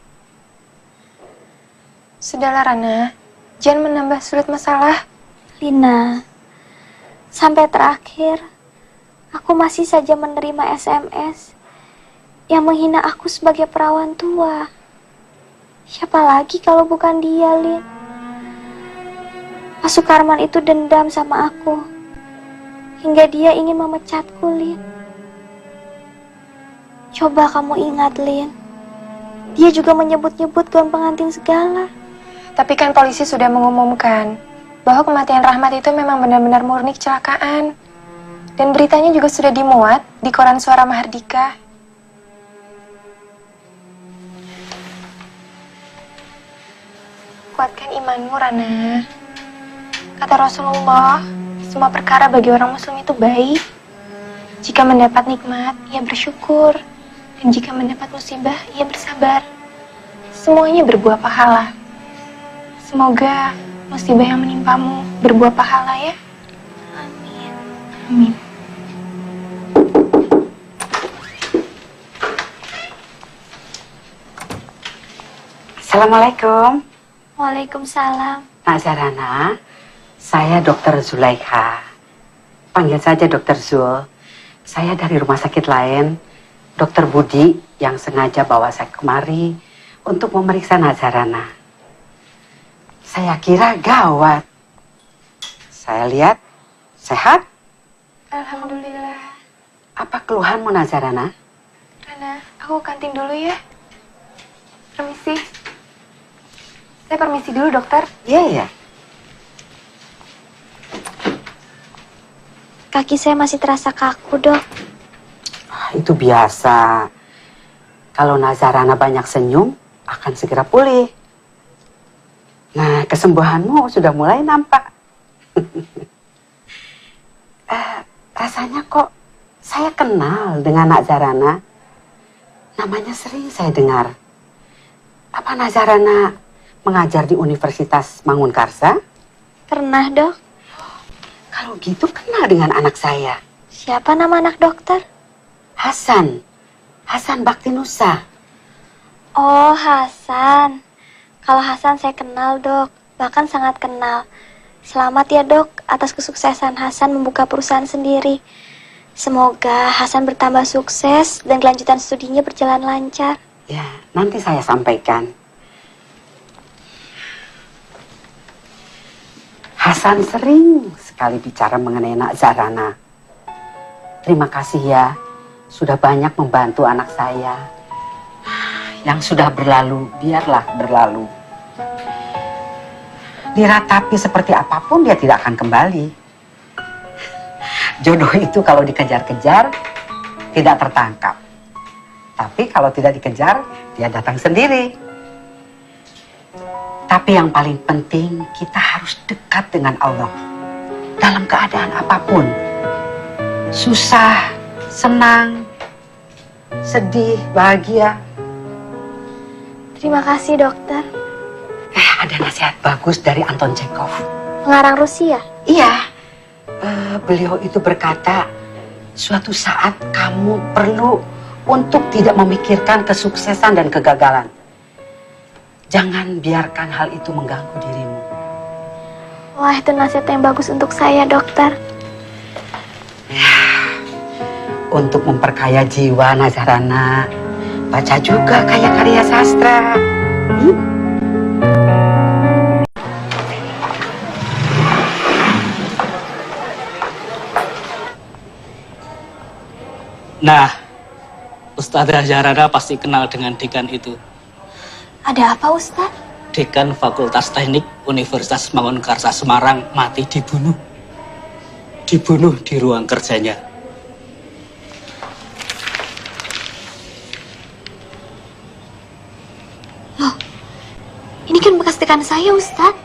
Sudahlah Rana, jangan menambah sulit masalah. Lina, sampai terakhir aku masih saja menerima SMS yang menghina aku sebagai perawan tua. Siapa lagi kalau bukan dia, Lin? Pak Sukarman itu dendam sama aku hingga dia ingin memecatku, Lin. Coba kamu ingat, Lin. Dia juga menyebut-nyebut gaun pengantin segala. Tapi kan polisi sudah mengumumkan bahwa kematian Rahmat itu memang benar-benar murni kecelakaan. Dan beritanya juga sudah dimuat di koran Suara Mahardika. Kuatkan imanmu, Rana. Kata Rasulullah, semua perkara bagi orang muslim itu baik. Jika mendapat nikmat, ia bersyukur. Dan jika mendapat musibah, ia bersabar. Semuanya berbuah pahala. Semoga musibah yang menimpamu berbuah pahala ya. Amin. Amin. Assalamualaikum. Waalaikumsalam. Nak Zarana, saya Dr. Zulaikha. Panggil saja Dr. Zul. Saya dari rumah sakit lain, Dr. Budi yang sengaja bawa saya kemari untuk memeriksa Nak Zarana. Saya kira gawat. Saya lihat sehat. Alhamdulillah. Apa keluhanmu, Nak Zarana? Rana, aku kantin dulu ya. Permisi. Saya permisi dulu, dokter. Iya, iya. Kaki saya masih terasa kaku, Dok. Itu biasa. Kalau Nazarana banyak senyum, akan segera pulih. Nah, kesembuhanmu sudah mulai nampak. Rasanya kok saya kenal dengan Nazarana. Namanya sering saya dengar. Apa Nazarana mengajar di Universitas Mangunkarsa? Pernah, Dok. Kalau gitu kenal dengan anak saya. Siapa nama anak dokter? Hasan. Hasan Baktinusa. Oh, Hasan. Kalau Hasan saya kenal, Dok. Bahkan sangat kenal. Selamat ya, Dok, atas kesuksesan Hasan membuka perusahaan sendiri. Semoga Hasan bertambah sukses dan kelanjutan studinya berjalan lancar. Ya, nanti saya sampaikan. Hasan sering sekali bicara mengenai Nak Zarana. Terima kasih ya, sudah banyak membantu anak saya. Yang sudah berlalu, biarlah berlalu. Diratapi seperti apapun, dia tidak akan kembali. Jodoh itu kalau dikejar-kejar, tidak tertangkap. Tapi kalau tidak dikejar, dia datang sendiri. Tapi yang paling penting, kita harus dekat dengan Allah. Dalam keadaan apapun. Susah, senang, sedih, bahagia. Terima kasih, dokter. Ada nasihat bagus dari Anton Chekhov. Pengarang Rusia? Iya. Beliau itu berkata, suatu saat kamu perlu untuk tidak memikirkan kesuksesan dan kegagalan. Jangan biarkan hal itu mengganggu dirimu. Wah, itu nasihat yang bagus untuk saya, dokter. Untuk memperkaya jiwa Nazarana, baca juga karya-karya sastra. Nah, Ustadzah Zarana pasti kenal dengan dekan itu. Ada apa, Ustaz? Dekan Fakultas Teknik Universitas Mangunkarsa Semarang mati dibunuh. Dibunuh di ruang kerjanya. Loh, ini kan bekas dekan saya, Ustaz.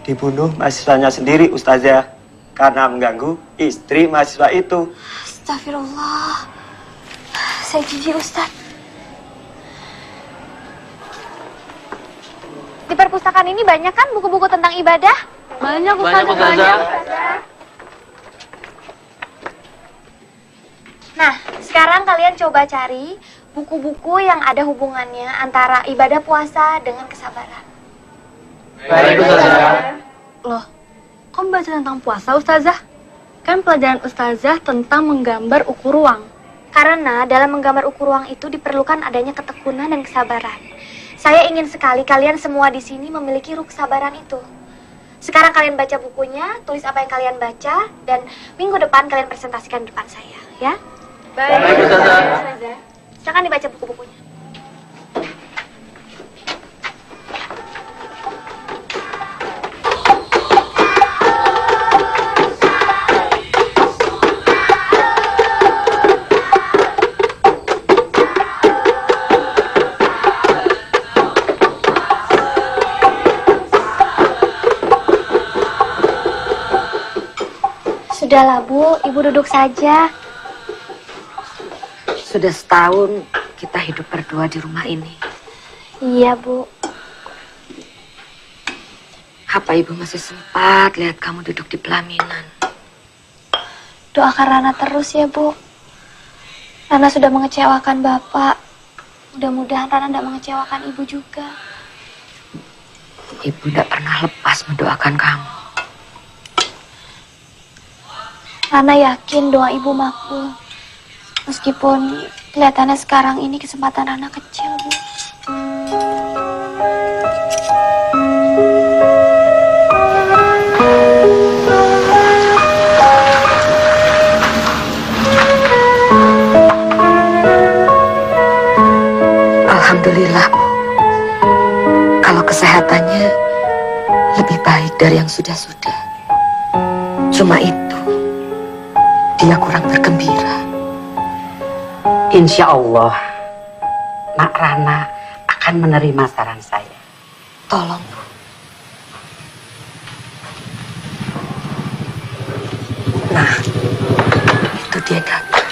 Dibunuh mahasiswanya sendiri, Ustazah. Karena mengganggu istri mahasiswa itu. Astagfirullah. Saya jijik, Ustaz. perpustakaan ini banyak kan buku-buku tentang ibadah? Banyak, Ustazah. Nah, sekarang kalian coba cari buku-buku yang ada hubungannya antara ibadah puasa dengan kesabaran. Baik, Ustazah. Loh, kok baca tentang puasa, Ustazah? Kan pelajaran Ustazah tentang menggambar ukur ruang. Karena dalam menggambar ukur ruang itu diperlukan adanya ketekunan dan kesabaran. Saya ingin sekali kalian semua di sini memiliki ruh kesabaran itu. Sekarang kalian baca bukunya, tulis apa yang kalian baca, dan minggu depan kalian presentasikan di depan saya, ya? Baik, Ustazah. Silakan dibaca buku-bukunya. Sudahlah, Bu. Ibu duduk saja. Sudah setahun kita hidup berdua di rumah ini. Iya, Bu. Apa Ibu masih sempat lihat kamu duduk di pelaminan? Doakan Rana terus ya, Bu. Rana sudah mengecewakan Bapak. Mudah-mudahan Rana tidak mengecewakan Ibu juga. Ibu tidak pernah lepas mendoakan kamu. Rana yakin doa Ibu makbul. Meskipun kelihatannya sekarang ini kesempatan Rana kecil, Bu. Alhamdulillah, Bu. Kalau kesehatannya lebih baik dari yang sudah-sudah. Cuma itu, dia kurang bergembira. Insya Allah, Nak Rana akan menerima saran saya. Tolong, Bu. Nah, itu dia datang.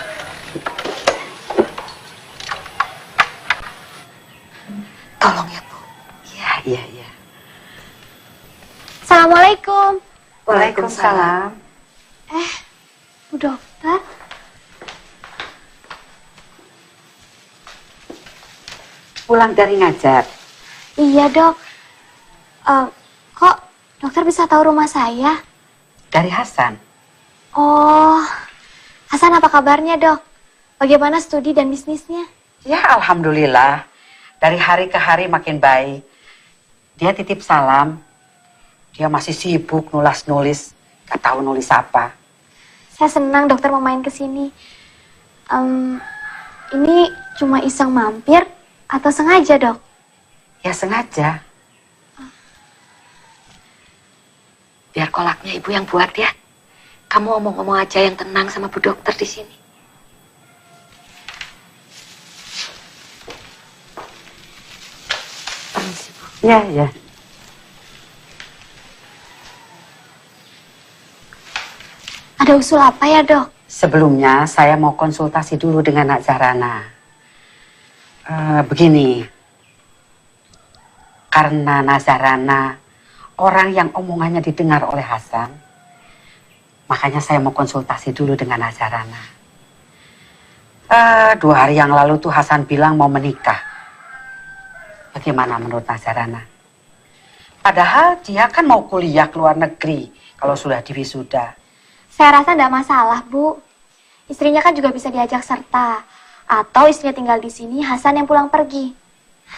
Tolong ya, Bu. Iya. Assalamualaikum. Waalaikumsalam. Bu Dokter. Pulang dari ngajar. Iya, Dok. Kok dokter bisa tahu rumah saya? Dari Hasan. Oh, Hasan apa kabarnya, Dok? Bagaimana studi dan bisnisnya? Ya, alhamdulillah. Dari hari ke hari makin baik. Dia titip salam. Dia masih sibuk nulis-nulis. Gak tahu nulis apa. Saya senang dokter mau main ke sini. Ini cuma iseng mampir atau sengaja, Dok? Ya, sengaja. Biar kolaknya Ibu yang buat ya. Kamu ngomong-ngomong aja yang tenang sama Bu Dokter di sini. Permisi, Bu. Ya. Ada usul apa ya, Dok? Sebelumnya saya mau konsultasi dulu dengan Nak Zahrana. Begini, karena Nazarana orang yang omongannya didengar oleh Hasan, makanya saya mau konsultasi dulu dengan Nazarana. 2 hari yang lalu tuh Hasan bilang mau menikah. Bagaimana menurut Nazarana? Padahal dia kan mau kuliah ke luar negeri kalau sudah diwisuda. Saya rasa tidak masalah, Bu. Istrinya kan juga bisa diajak serta. Atau istrinya tinggal di sini, Hasan yang pulang pergi.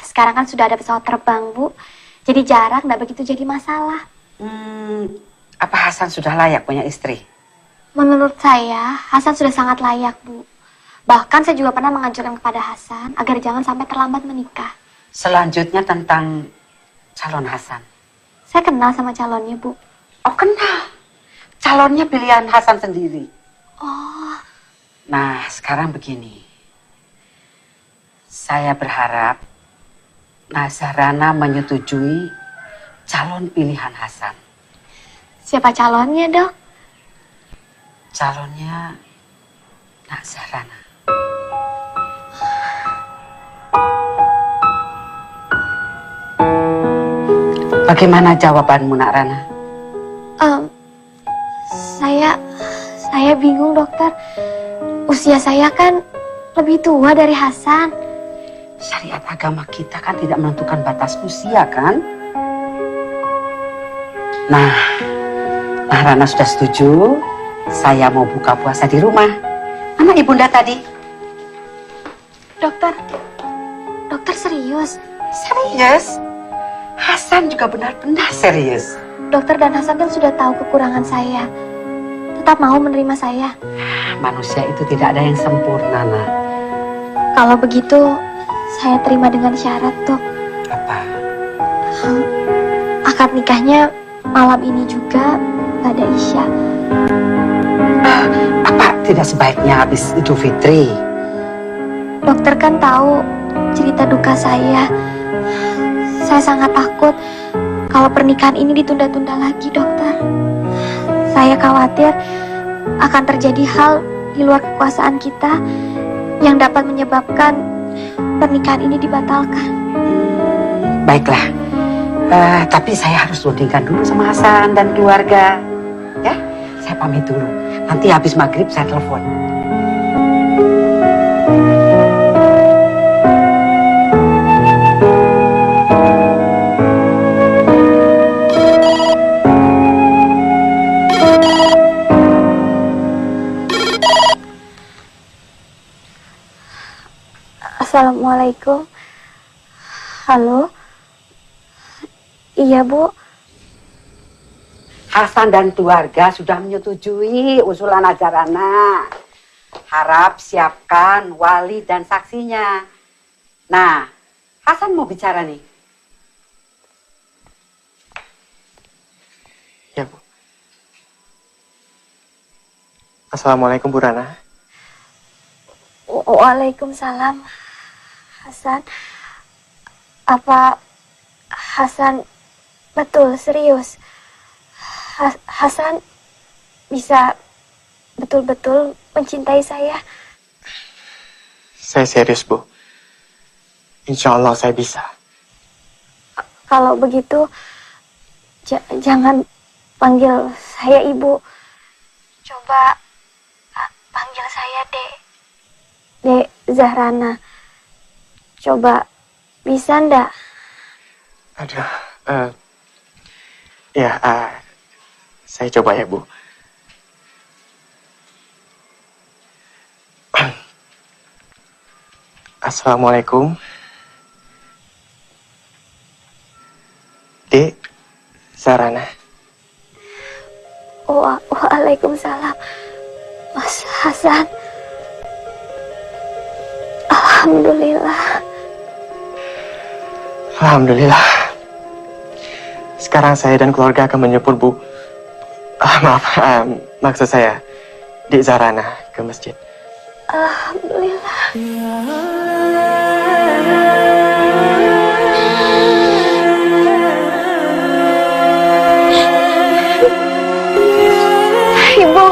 Sekarang kan sudah ada pesawat terbang, Bu. Jadi jarak tidak begitu jadi masalah. Apa Hasan sudah layak punya istri? Menurut saya, Hasan sudah sangat layak, Bu. Bahkan saya juga pernah menganjurkan kepada Hasan agar jangan sampai terlambat menikah. Selanjutnya tentang calon Hasan. Saya kenal sama calonnya, Bu. Oh, kenal? Calonnya pilihan Hasan sendiri? Oh. Nah, sekarang begini. Saya berharap Nazarana menyetujui calon pilihan Hasan. Siapa calonnya, Dok? Calonnya Nazarana. Bagaimana jawabanmu, Nak Rana? Saya bingung, dokter. Usia saya kan lebih tua dari Hasan. Syariat agama kita kan tidak menentukan batas usia, kan? Nah, Rana sudah setuju. Saya mau buka puasa di rumah. Mana ibunda tadi? Dokter serius? Serius? Hasan juga benar-benar serius. Dokter dan Hasan kan sudah tahu kekurangan saya. Tetap mau menerima saya. Manusia itu tidak ada yang sempurna, Nak. Kalau begitu, saya terima dengan syarat, Dok. Apa? Akad nikahnya malam ini juga, pada Isya. Apa tidak sebaiknya habis Idul Fitri? Dokter kan tahu cerita duka saya. Saya sangat takut kalau pernikahan ini ditunda-tunda lagi, dokter. Saya khawatir akan terjadi hal di luar kekuasaan kita yang dapat menyebabkan pernikahan ini dibatalkan. Baiklah, tapi saya harus rundingkan dulu sama Hasan dan keluarga. Ya, saya pamit dulu. Nanti habis maghrib saya telepon. Assalamualaikum. Halo. Iya, Bu. Hasan dan keluarga sudah menyetujui usulan Nazarana. Harap siapkan wali dan saksinya. Nah, Hasan mau bicara nih. Ya, Bu. Assalamualaikum, Bu Rana. Waalaikumsalam. Hasan, apa Hasan betul serius? Hasan bisa betul-betul mencintai saya? Saya serius, Bu. Insya Allah saya bisa. Kalau begitu, jangan panggil saya Ibu. Coba panggil saya Dek Zahrana. Coba, bisa ndak? Aduh, saya coba ya, Bu. Assalamualaikum. Dek Zahrana. Waalaikumsalam. Mas Hasan. Alhamdulillah. Alhamdulillah. Sekarang saya dan keluarga akan menyusul Bu. Maksud saya Dek Zahrana ke masjid. Alhamdulillah. Ibu.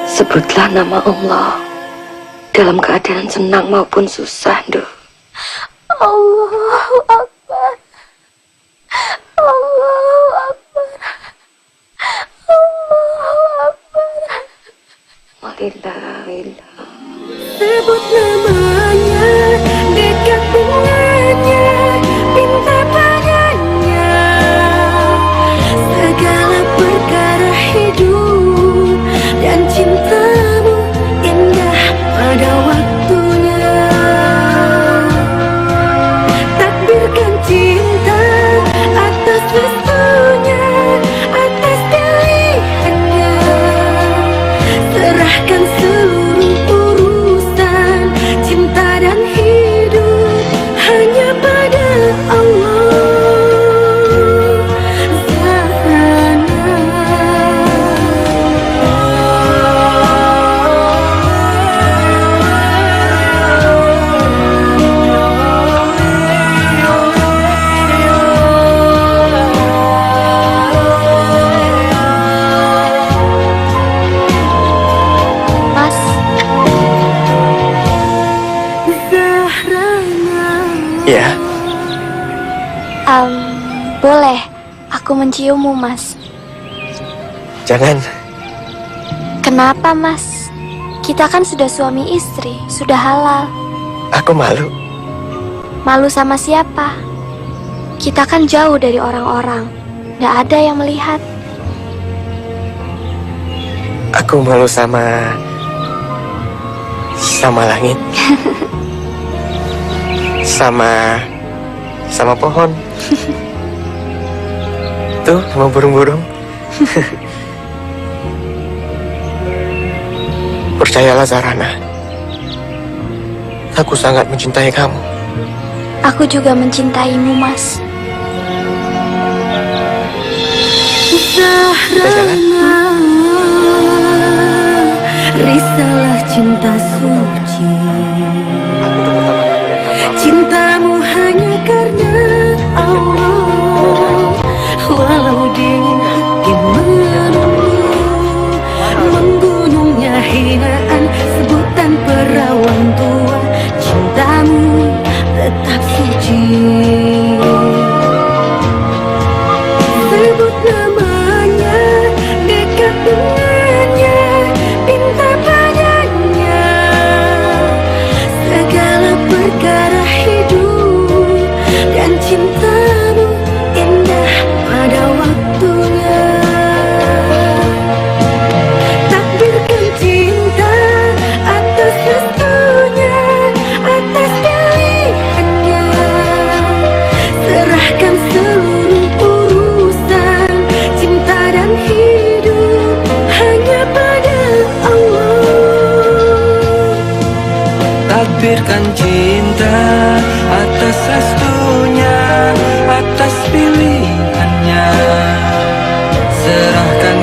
Sebutlah nama Allah dalam keadaan senang maupun susah, Duh. Allahu Akbar. Allahu Akbar. Allahu Akbar. La ilaha illallah. Sebut namanya, dekat dengannya, minta padanya segala perkara hidup dan cintamu indah pada waktunya. Takbirkan cinta atas restunya, atas pilihannya. Serahkan seluruh urusan cinta dan hidup hanya pada Allah. Ya. Boleh aku menciummu, Mas? Jangan. Kenapa, Mas? Kita kan sudah suami istri, sudah halal. Aku malu. Malu sama siapa? Kita kan jauh dari orang-orang, nggak ada yang melihat. Aku malu sama langit. sama pohon. Tuh, sama burung-burung. Percayalah Zarana, aku sangat mencintai kamu. Aku juga mencintaimu, Mas. Zahrana, risalah cinta suci. Cintamu hanya karena Allah. Walau dingin hati menunggu, menggunungnya hinaan sebutan perawan tua. Cintamu tetap suci. Sebut namanya, dekat dengannya, pinta padanya. Segala perkara hidup dan cintamu indah pada waktunya. Takdirkan cinta atas restunya, atas pilihannya. Serahkan seluruh urusan cinta dan hidup hanya pada Allah. Takbirkan cinta atas restunya, atas pilihannya. Serahkan